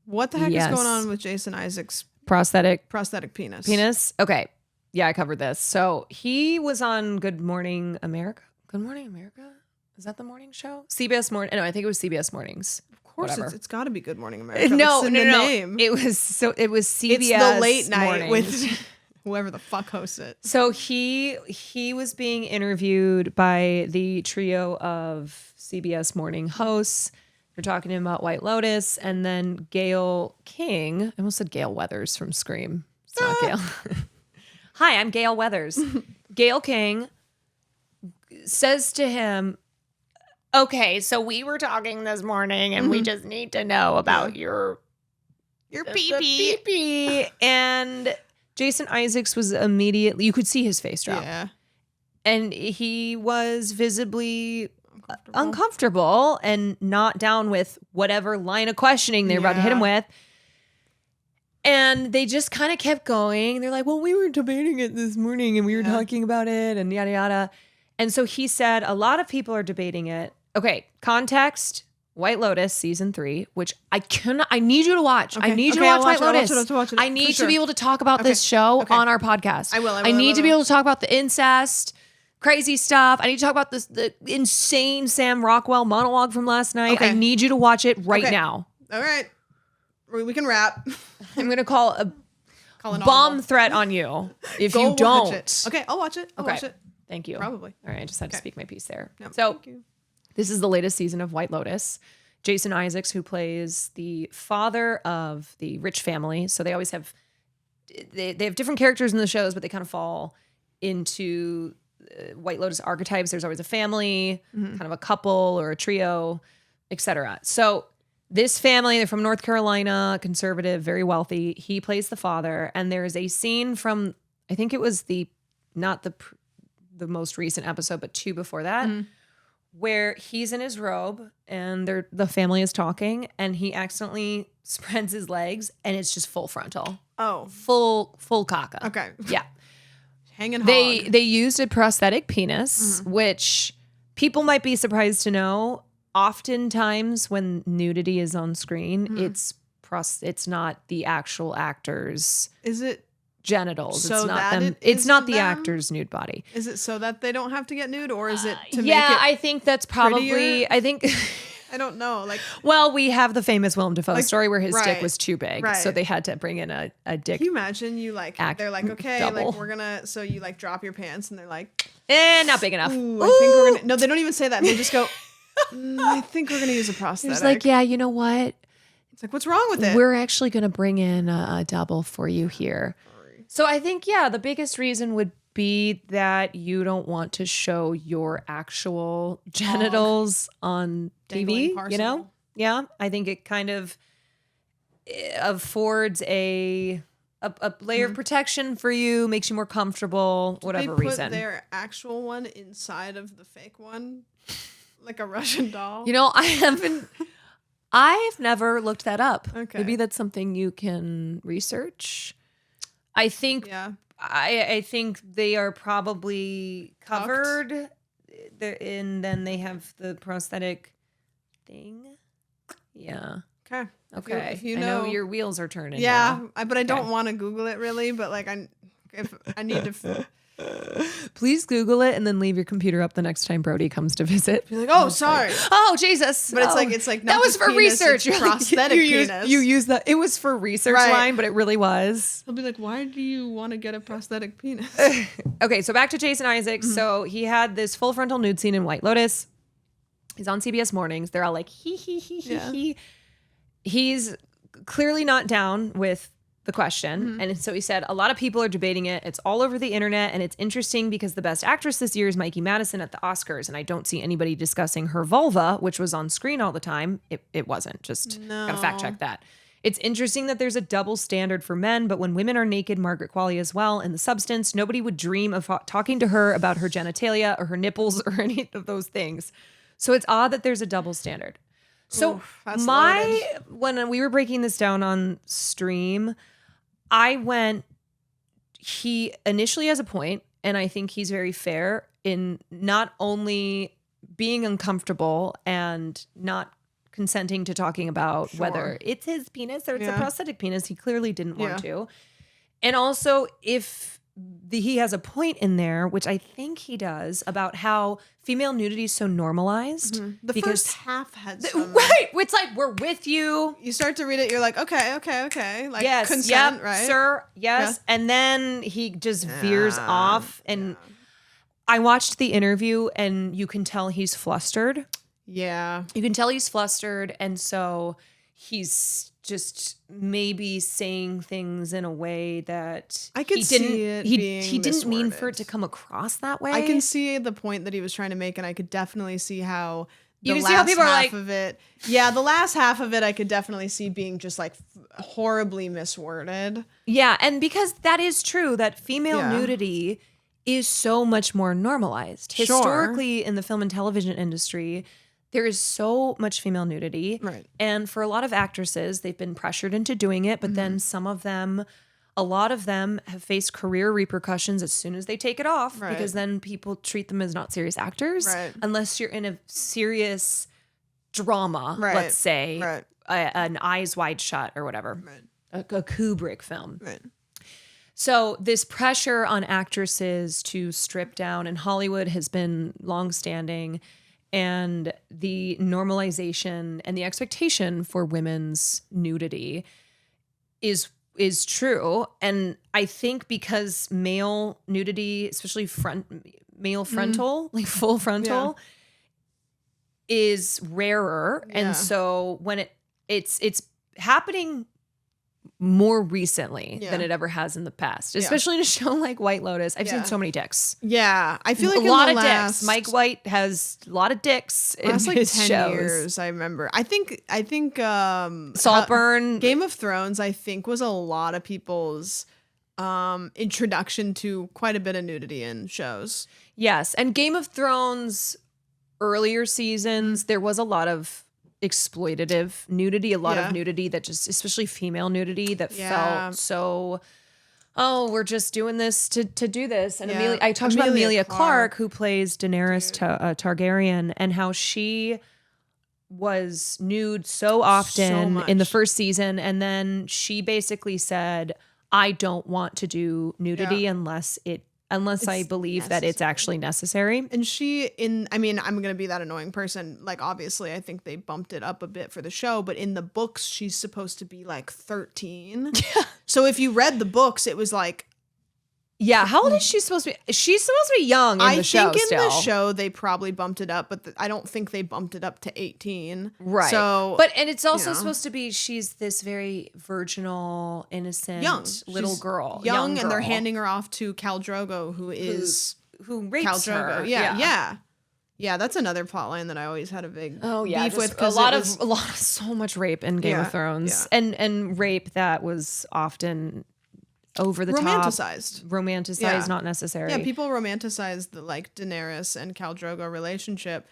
What the heck is going on with Jason Issacs' prosthetic penis? Okay. Yeah, I covered this. So he was on Good Morning America. Good Morning America? Is that the morning show? CBS Morning. No, I think it was CBS Mornings. Of course, it's got to be Good Morning America. No. Name. It was CBS. It's the late night mornings. with whoever the fuck hosts it. So he was being interviewed by the trio of CBS morning hosts. They're talking to him about White Lotus, and then Gail King. I almost said Gail Weathers from Scream. It's not Gail. Hi, I'm Gail Weathers. Gail King says to him, okay, so we were talking this morning and we just need to know about your pee-pee. And Jason Issacs was immediately, you could see his face drop. Yeah. And he was visibly uncomfortable and not down with whatever line of questioning they're about to hit him with. And they just kind of kept going. They're like, well, we were debating it this morning and we were talking about it and yada, yada. And so he said, a lot of people are debating it. Okay, context, White Lotus season 3, which I need you to watch. Okay. I need you to watch White Lotus. I'll watch it. I need to be able to talk about this show on our podcast. I will. I need to be able to talk about the incest, crazy stuff. I need to talk about the insane Sam Rockwell monologue from last night. Okay. I need you to watch it right now. All right. We can wrap. I'm going to call a bomb threat on you if you don't. Watch it. Okay, I'll watch it. I'll watch it. Thank you. Probably. All right, I just had to speak my piece there. No, so thank you. This is the latest season of White Lotus. Jason Issacs, who plays the father of the rich family. So they always have, they have different characters in the shows, but they kind of fall into White Lotus archetypes. There's always a family, kind of a couple or a trio, etc. So this family, they're from North Carolina, conservative, very wealthy. He plays the father. And there is a scene from, I think it was not the most recent episode, but 2 before that, where he's in his robe and the family is talking and he accidentally spreads his legs and it's just full frontal. Oh. Full caca. Okay. Yeah. Hanging hog. They used a prosthetic penis, which people might be surprised to know. Oftentimes when nudity is on screen, it's not the actual actor's Is it genitals. So it's not that them. it It's not isn't the them? actor's nude body. Is it so that they don't have to get nude, or is it to Yeah, make it? I think that's probably. prettier? I think. I don't know. Like, Well, we have the famous Willem Dafoe story where his dick right, was too big, right. so they had to bring in a dick. can you imagine you like they're like, okay, double. like we're gonna, so you like drop your pants and they're like, Not big enough. ooh, I think we're gonna. No, they don't even say that. They just go, I think we're gonna use a prosthetic. It's like, yeah, you know what? It's like, what's wrong with it? We're actually going to bring in a double for you here. So I think, yeah, the biggest reason would be that you don't want to show your actual genitals on Dangling TV, parcel. you know? Yeah, I think it kind of affords a layer of protection for you, makes you more comfortable, whatever they put reason. their actual one inside of the fake one, like a Russian doll. You know, I've never looked that up. Okay. Maybe that's something you can research. I think Yeah. I think they are probably covered and then they have the prosthetic thing. Yeah. Okay. Okay. If you I know, know your wheels are turning. Yeah, now. but I don't want to Google it really. But like, if I need to. Please Google it and then leave your computer up the next time Brody comes to visit. Be like, oh, sorry. Oh, Jesus. But it's like not that was just for penis, research. it's prosthetic penis. You use that. It was for research Right. line, but it really was. He'll be like, why do you want to get a prosthetic penis? Okay, so back to Jason Issacs. Mm-hmm. So he had this full frontal nude scene in White Lotus. He's on CBS Mornings. They're all like, he. He's clearly not down with the question. Mm-hmm. And so he said, a lot of people are debating it. It's all over the internet. And it's interesting because the best actress this year is Mikey Madison at the Oscars. And I don't see anybody discussing her vulva, which was on screen all the time. It wasn't. Just gotta fact check that. It's interesting that there's a double standard for men, but when women are naked, Margaret Qualley as well, in The Substance, nobody would dream of talking to her about her genitalia or her nipples or any of those things. So it's odd that there's a double standard. So when we were breaking this down on stream, I went, he initially has a point, and I think he's very fair in not only being uncomfortable and not consenting to talking about whether it's his penis or it's a prosthetic penis. He clearly didn't want to. And also, if he has a point in there, which I think he does, about how female nudity is so normalized. Mm-hmm. The first half had some... Right. It's like, we're with you. You start to read it, you're like, okay. Like, yes, consent, right? Sir, yes. Yeah. And then he just veers off. And I watched the interview, and you can tell he's flustered. Yeah. You can tell he's flustered. And so he's just maybe saying things in a way that I could see it he didn't mean for it to come across that way. I can see the point that he was trying to make, and I could definitely see how the you can see how people are like, of it. Yeah, the last half of it I could definitely see being just like horribly misworded. Yeah, and because that is true that female nudity is so much more normalized. Historically in the film and television industry, there is so much female nudity. Right. And for a lot of actresses, they've been pressured into doing it. But then a lot of them have faced career repercussions as soon as they take it off. Right. Because then people treat them as not serious actors. Right. Unless you're in a serious drama, let's say, an Eyes Wide Shut or whatever. Right. A Kubrick film. Right. So this pressure on actresses to strip down in Hollywood has been longstanding. And the normalization and the expectation for women's nudity is true. And I think because male nudity, especially male frontal, like full frontal, is rarer. Yeah. And so when it's happening more recently than it ever has in the past, especially in a show like White Lotus. I've seen so many dicks. Yeah, I feel like a lot of dicks. Mike White has a lot of dicks in last, like, his 10 shows. years. I remember. I think Saltburn, Game of Thrones, I think, was a lot of people's introduction to quite a bit of nudity in shows. Yes, and Game of Thrones earlier seasons, there was a lot of exploitative nudity, a lot of nudity that just, especially female nudity, that felt so, we're just doing this to do this. And I talked about Emilia Clarke, who plays Daenerys Targaryen, and how she was nude so often in the first season, and then she basically said, I don't want to do nudity unless I believe that it's actually necessary. And I'm going to be that annoying person. Like, obviously, I think they bumped it up a bit for the show, but in the books, she's supposed to be like 13. Yeah. So if you read the books, it was like... Yeah, how old is she supposed to be? She's supposed to be young in the show. I think in the show they probably bumped it up, but I don't think they bumped it up to 18. Right. So, and it's also supposed to be she's this very virginal, innocent little girl. Young, girl. And they're handing her off to Khal Drogo, who rapes Khal Drogo. her. Yeah, that's another plotline that I always had a big beef with. A lot of so much rape in Game of Thrones, and rape that was often over the romanticized, not necessary. Yeah, people romanticize the Daenerys and Khal Drogo relationship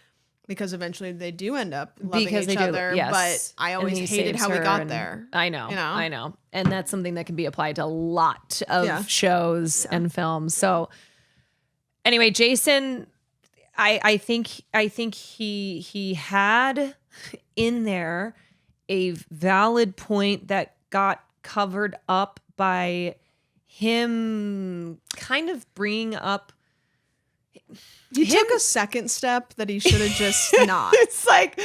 because eventually they do end up loving each other. Yes. But I always hated how we got there. I know, and that's something that can be applied to a lot of shows and films. So anyway, Jason, I think he had in there a valid point that got covered up by him kind of bringing up. He took a second step that he should have just not. It's like,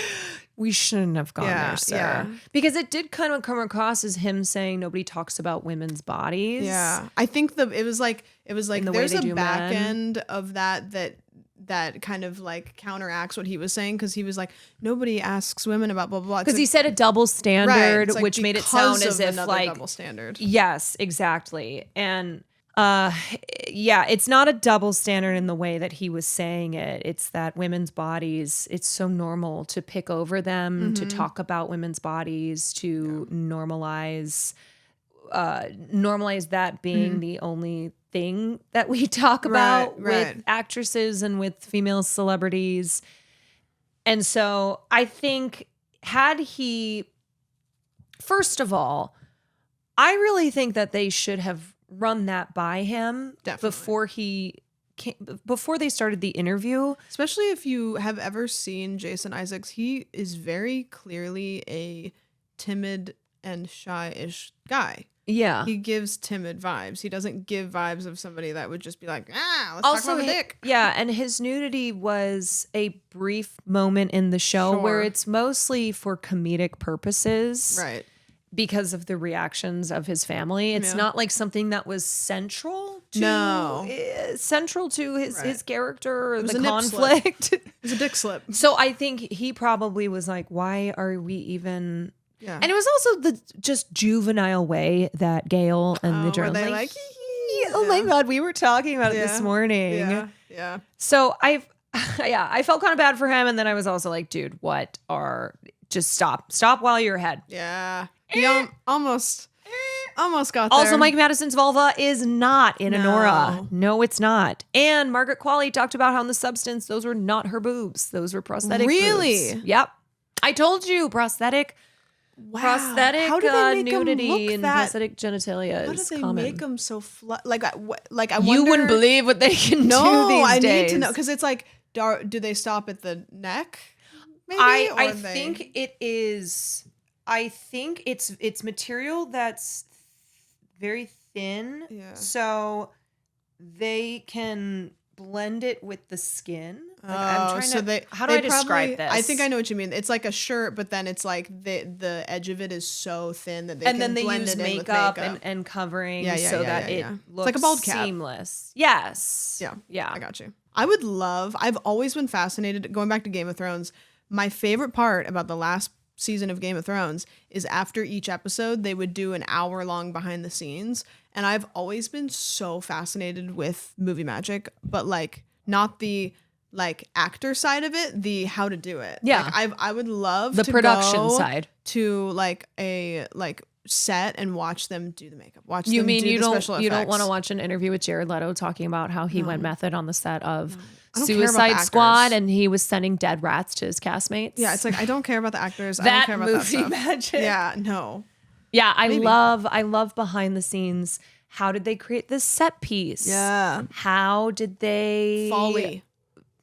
we shouldn't have gone there, sir. Yeah. Because it did kind of come across as him saying nobody talks about women's bodies. Yeah. I think it was like the there's way they a do back men. end of that kind of like counteracts what he was saying, because he was like, nobody asks women about blah blah blah. Because he said a double standard, it's like which made it because sound as of if another like double standard. Yes, exactly. And yeah, it's not a double standard in the way that he was saying it. It's that women's bodies, it's so normal to pick over them, to talk about women's bodies, to normalize that being the only thing that we talk about with actresses and with female celebrities. And so I think first of all, I really think that they should have run that by him before they started the interview. Especially if you have ever seen Jason Issacs, he is very clearly a timid and shy-ish guy. Yeah. He gives timid vibes. He doesn't give vibes of somebody that would just be like, let's talk about the dick. Yeah, and his nudity was a brief moment in the show where it's mostly for comedic purposes. Right. Because of the reactions of his family. It's not like something that was central to his character or the conflict. It was a dick slip. So I think he probably was like, why are we even... Yeah. And it was also the just juvenile way that Gail and the journalist like, oh my God, we were talking about it this morning. Yeah. Yeah. So I felt kind of bad for him. And then I was also like, dude, just stop while you're ahead. Yeah. He almost got there. Also, Mike Madison's vulva is not in Anora. No, it's not. And Margaret Qualley talked about how in The Substance, those were not her boobs. Those were prosthetic Really? boobs. Yep. I told you, prosthetic. Wow. Prosthetic How do they make nudity and that? prosthetic genitalia How is do they common. make them so like I wonder, You wouldn't believe what they can do these I days. need to know, because it's like, do they stop at the neck? Maybe? I think it is. I think it's material that's very thin, so they can blend it with the skin. Like, how do I describe this? I think I know what you mean. It's like a shirt, but then it's like the edge of it is so thin that then they use makeup and covering so that it looks like a bald cap. Seamless. Yes. Yeah. I got you. I've always been fascinated, going back to Game of Thrones. My favorite part about the last season of Game of Thrones is after each episode they would do an hour-long behind the scenes, and I've always been so fascinated with movie magic, but like not the like actor side of it, the how to do it. Yeah. Like, I would love the to production go side to like a set and watch them do the makeup. You don't want to watch an interview with Jared Leto talking about how he went method on the set of Suicide Squad and he was sending dead rats to his castmates? Yeah, it's like, I don't care about the actors. I don't care about that stuff. Magic. Yeah, no. Yeah, I love behind the scenes. How did they create this set piece? Yeah. How did they Foley.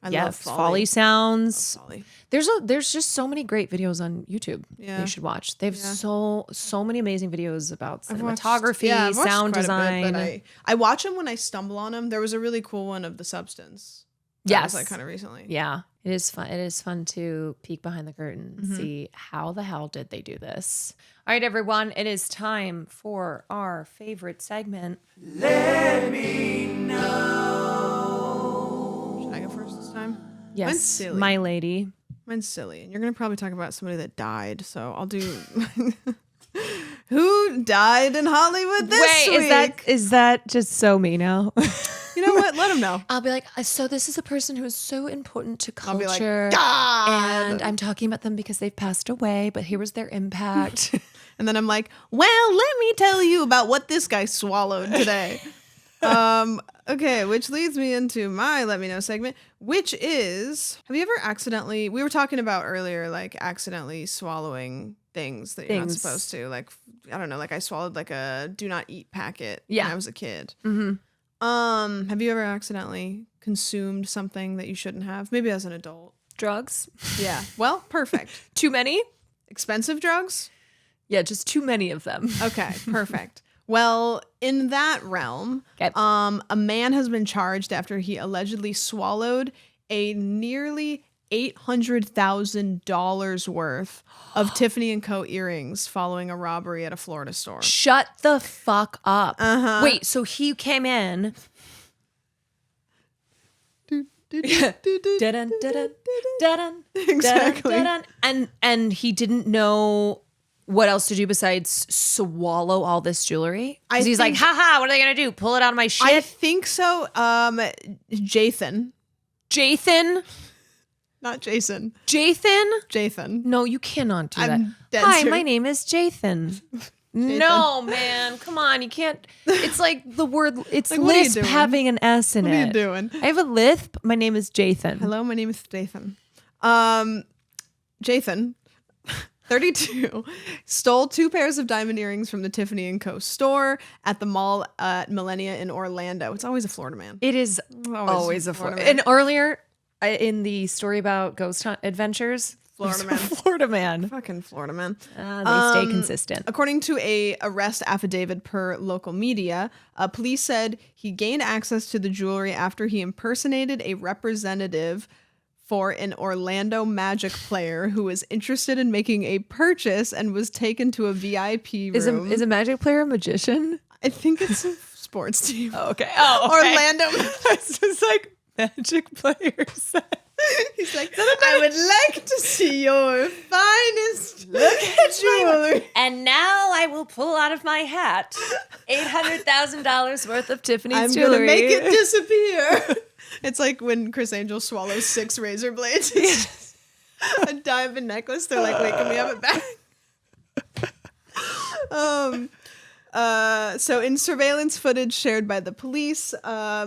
I love Foley sounds. Foley. There's just so many great videos on YouTube. Yeah. You should watch. They have so many amazing videos about cinematography, I've watched sound quite a design. bit, but I watch them when I stumble on them. There was a really cool one of The Substance. That was like kind of recently. Yeah, it is fun. It is fun to peek behind the curtain and see how the hell did they do this. All right, everyone, it is time for our favorite segment. Let me know. Should I go first this time? Yes, Mine's silly. my lady. Mine's silly, and you're gonna probably talk about somebody that died. So I'll do. Who died in Hollywood this week? Is that just so me now? You know what? Let them know. I'll be like, so this is a person who is so important to culture. I'll be like, God! And I'm talking about them because they've passed away, but here was their impact. And then I'm like, well, let me tell you about what this guy swallowed today. Okay, which leads me into my Let Me Know segment, which is, have you ever we were talking about earlier, like accidentally swallowing things that you're not supposed to. Like, I don't know, like I swallowed like a do not eat packet when I was a kid. Mm-hmm. Have you ever accidentally consumed something that you shouldn't have? Maybe as an adult. Drugs? Yeah. Well, perfect. Too many? Expensive drugs? Yeah, just too many of them. Okay, perfect. Well, in that realm, Okay. a man has been charged after he allegedly swallowed a nearly $800,000 worth of Tiffany & Co. earrings following a robbery at a Florida store. Shut the fuck up. Wait, so he came in. Dun-dun, dun-dun, dun-dun, Exactly. dun-dun, and he didn't know what else to do besides swallow all this jewelry. Because he's like, haha, what are they gonna do? Pull it out of my shit? I think so. Jathan. Jathan? Not Jason. Jathan? Jathan. No, you cannot do I'm that. dead Hi, serious. my name is Jathan. No, man. Come on. You can't. It's like the word, it's Like, what are you lisp doing? having an S in What it. are you doing? I have a lisp. My name is Jathan. Hello, my name is Jathan. Jathan, 32, stole 2 pairs of diamond earrings from the Tiffany & Co. store at the mall at Millennia in Orlando. It's always a Florida man. It is always a Florida. And earlier in the story about ghost hunt adventures, Florida man. Florida man. Fucking Florida man. They stay consistent. According to a arrest affidavit per local media, police said he gained access to the jewelry after he impersonated a representative for an Orlando Magic player who was interested in making a purchase and was taken to a VIP room. Is a magic player a magician? I think it's a sports team. Oh, okay. Oh, okay. Orlando. It's just like magic players. He's like, I would like to see your finest jewelry. And now I will pull out of my hat $800,000 worth of Tiffany's I'm jewelry. gonna make it disappear. It's like when Chris Angel swallows 6 razor blades. It's just a diamond necklace. They're like, wait, can we have it back? So in surveillance footage shared by the police,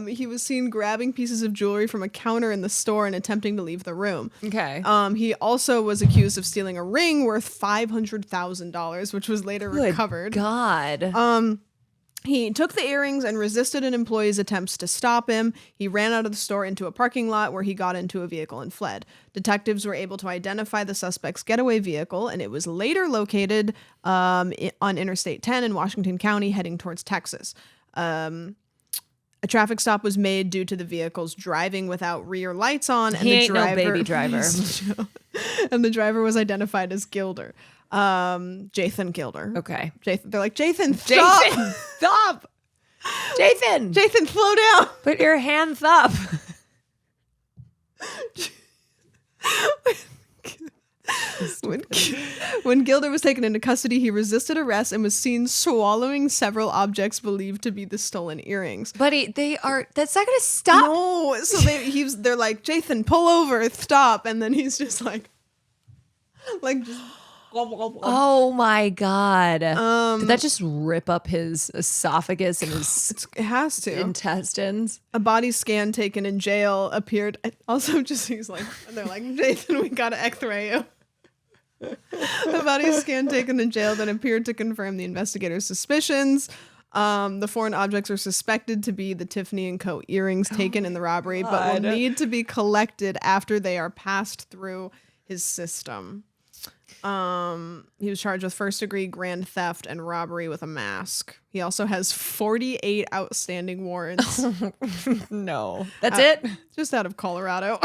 he was seen grabbing pieces of jewelry from a counter in the store and attempting to leave the room. Okay. He also was accused of stealing a ring worth $500,000, which was later recovered. God. He took the earrings and resisted an employee's attempts to stop him. He ran out of the store into a parking lot where he got into a vehicle and fled. Detectives were able to identify the suspect's getaway vehicle, and it was later located on Interstate 10 in Washington County, heading towards Texas. A traffic stop was made due to the vehicle's driving without rear lights on, and He the ain't driver, no baby driver. and the driver was identified as Gilder. Jathan Gilder. Okay. Jathan, they're like, Jathan, stop! Jathan, stop! Jathan! Jathan, slow down! Put your hands up. When Gilder was taken into custody, he resisted arrest and was seen swallowing several objects believed to be the stolen earrings. Buddy, that's not going to stop. No, so they're like, Jathan, pull over, stop, and then he's just like just. Oh my God. Did that just rip up his esophagus and his It has to. intestines? A body scan taken in jail appeared. Also, just he's like, and they're like, Jathan, we gotta X-ray you. The body scan taken in jail then appeared to confirm the investigators' suspicions. The foreign objects are suspected to be the Tiffany & Co. earrings taken in the robbery, but will need to be collected after they are passed through his system. He was charged with first-degree grand theft and robbery with a mask. He also has 48 outstanding warrants. No. That's it? Just out of Colorado.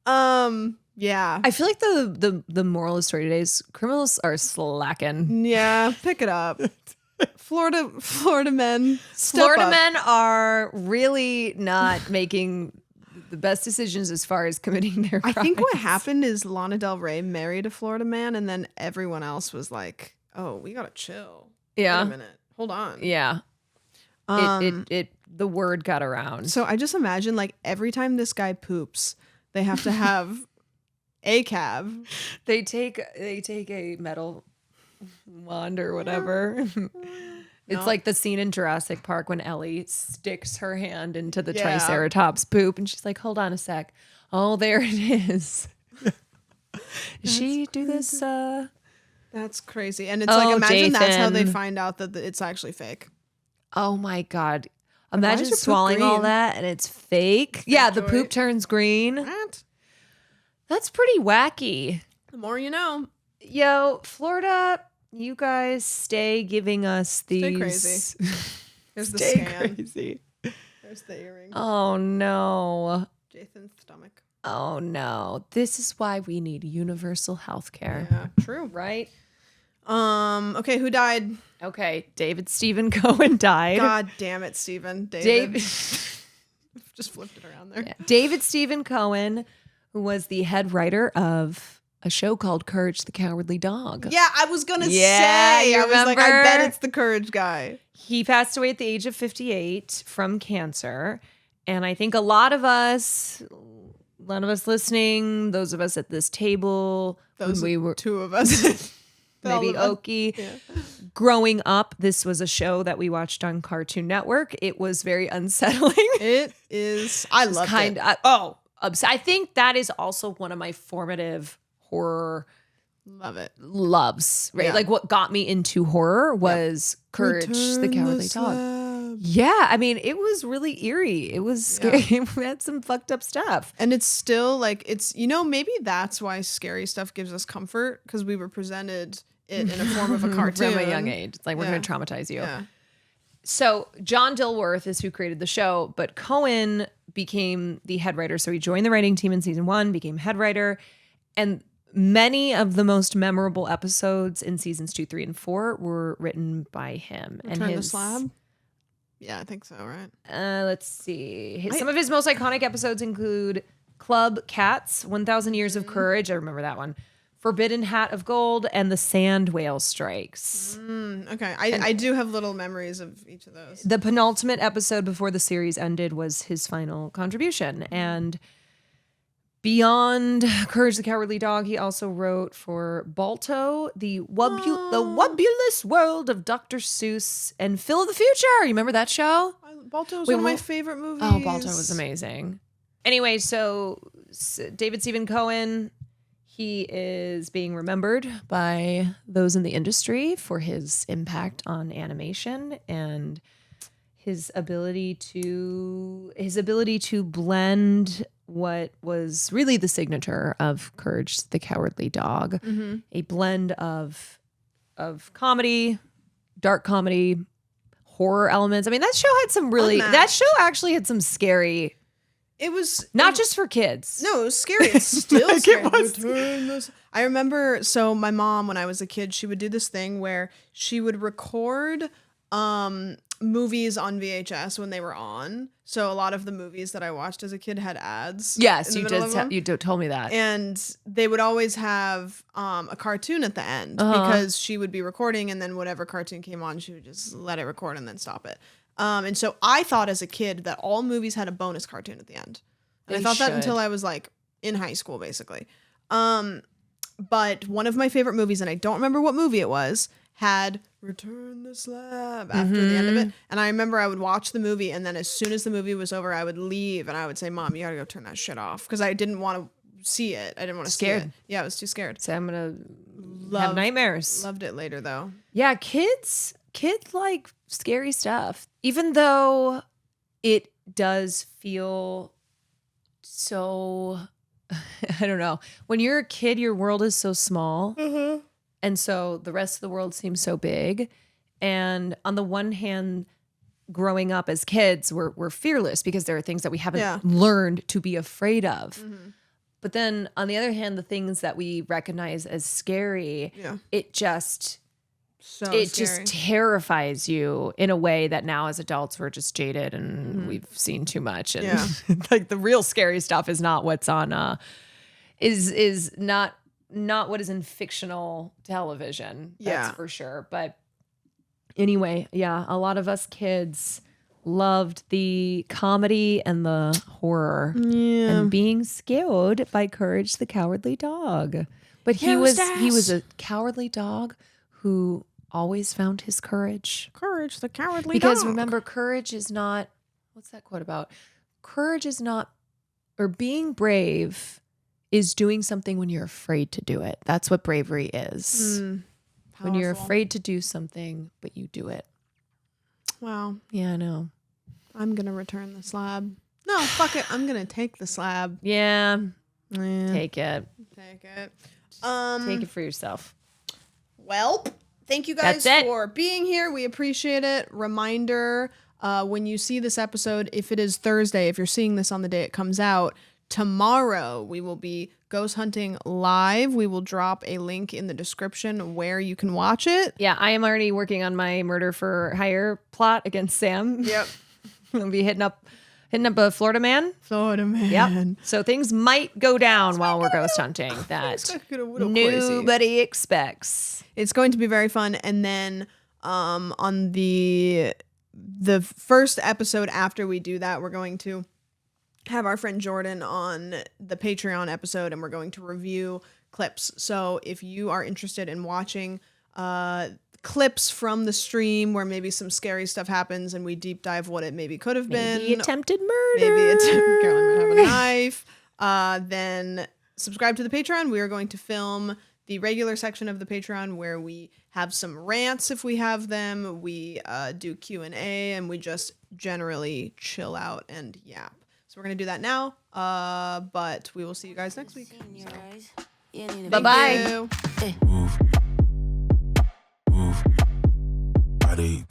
Yeah. I feel like the moral of the story today is criminals are slacking. Yeah, pick it up. Florida men. Step Florida up. men are really not making the best decisions as far as committing their crimes. I think what happened is Lana Del Rey married a Florida man, and then everyone else was like, "Oh, we gotta chill. Yeah. Wait a minute. Hold on." Yeah. The word got around. So I just imagine like every time this guy poops, they have to have a cab. They take a metal wand or whatever. It's like the scene in Jurassic Park when Ellie sticks her hand into the Triceratops poop and she's like, hold on a sec. Oh, there it is. Did she do this? That's crazy. And it's like, imagine Jathan. that's how they find out that it's actually fake. Oh my God. Imagine your poop swallowing all green? that and it's fake. Yeah, the joy. poop turns green. What? That's pretty wacky. The more you know. Yo, Florida, you guys stay giving us these. Stay crazy. Here's the Stay scan. crazy. There's the earring. Oh no. Jason's stomach. Oh no. This is why we need universal health care. Yeah, true. Right? Okay, who died? Okay, David Stephen Cohen died. God damn it, Steven. David. David Just flipped it around there. Yeah. David Stephen Cohen, who was the head writer of a show called Courage the Cowardly Dog. Yeah, I was gonna Yeah, say. you I was like, I remember? bet it's the Courage guy. He passed away at the age of 58 from cancer. And I think a lot of us listening, those of us at this table, Those when we were two of us. maybe All of us. Oki. Yeah. Growing up, this was a show that we watched on Cartoon Network. It was very unsettling. It is. I love it. I think that is also one of my formative horror Love it. loves, right? Yeah. Like what got me into horror was Courage the Cowardly Dog. Yeah, I mean, it was really eerie. It was scary. It had some fucked up stuff. And it's still like, it's, maybe that's why scary stuff gives us comfort, because we were presented it in a form of a cartoon. From a young age. It's like, we're Yeah. going to traumatize you. Yeah. So John Dilworth is who created the show, but Cohen became the head writer. So he joined the writing team in season 1, became head writer. And many of the most memorable episodes in seasons 2, 3, and 4 were written by him. Return the Slab? Yeah, I think so, right? Let's see. Some of his most iconic episodes include Club Cats, 1,000 Years of Courage. I remember that one. Forbidden Hat of Gold, and The Sand Whale Strikes. Okay. I do have little memories of each of those. The penultimate episode before the series ended was his final contribution. And beyond Courage the Cowardly Dog, he also wrote for Balto, the Wobulous World of Dr. Seuss, and Phil of the Future. You remember that show? Balto was Wait, one of my what? favorite movies. Oh, Balto was amazing. Anyway, so David Stephen Cohen, he is being remembered by those in the industry for his impact on animation and his ability to blend what was really the signature of Courage the Cowardly Dog, a blend of comedy, dark comedy, horror elements. I mean, that show had some really Unmatched. that show actually had some scary, It was not just for kids. No, it was scary. It's still Like, it scary. was- I remember, so my mom, when I was a kid, she would do this thing where she would record movies on VHS when they were on. So a lot of the movies that I watched as a kid had ads. Yes, in the you middle of them. told me that. And they would always have a cartoon at the end because she would be recording, and then whatever cartoon came on, she would just let it record and then stop it. And so I thought as a kid that all movies had a bonus cartoon at the end. And I They thought that should. until I was like in high school, basically. But one of my favorite movies, and I don't remember what movie it was, had Return the Slab after the end of it. And I remember I would watch the movie, and then as soon as the movie was over, I would leave and I would say, Mom, you gotta go turn that shit off. Because I didn't want to see it. I didn't want to see Scared. it. Yeah, I was too scared. So I'm gonna have nightmares. Loved it later though. Yeah, kids like scary stuff. Even though it does feel so, I don't know. When you're a kid, your world is so small. And so the rest of the world seems so big. And on the one hand, growing up as kids, we're fearless because there are things that we haven't learned to be afraid of. But then on the other hand, the things that we recognize as scary, it just terrifies you in a way that now as adults we're just jaded and we've seen too much. And like the real scary stuff is not what's on is not what is in fictional television. That's for sure. But anyway, yeah, a lot of us kids loved the comedy and the horror and being scared by Courage the Cowardly Dog. But he was a cowardly dog who always found his courage. Courage the Cowardly Because Dog. remember, courage is not, what's that quote about? Courage is not, or being brave is doing something when you're afraid to do it. That's what bravery is. When you're Powerful. afraid to do something, but you do it. Wow. Yeah, I know. I'm gonna return the slab. No, fuck it. I'm gonna take the slab. Yeah. Yeah. Take it. Take it. Take it for yourself. Well, thank you guys That's it. for being here. We appreciate it. Reminder, when you see this episode, if it is Thursday, if you're seeing this on the day it comes out, tomorrow we will be ghost hunting live. We will drop a link in the description where you can watch it. Yeah, I am already working on my murder for hire plot against Sam. Yep. We'll be hitting up a Florida man. Florida man. Yep. So things might go down while we're ghost hunting that Things get a little crazy. nobody expects. It's going to be very fun. And then on the first episode after we do that, we're going to have our friend Jordan on the Patreon episode, and we're going to review clips. So if you are interested in watching clips from the stream where maybe some scary stuff happens and we deep dive what it maybe could have been. Maybe attempted murder. Maybe Caroline might have a knife. Then subscribe to the Patreon. We are going to film the regular section of the Patreon where we have some rants if we have them. We do Q&A, and we just generally chill out and yap. So we're going to do that now. But we will see you guys next week. Bye-bye. Thank you. Move. Body.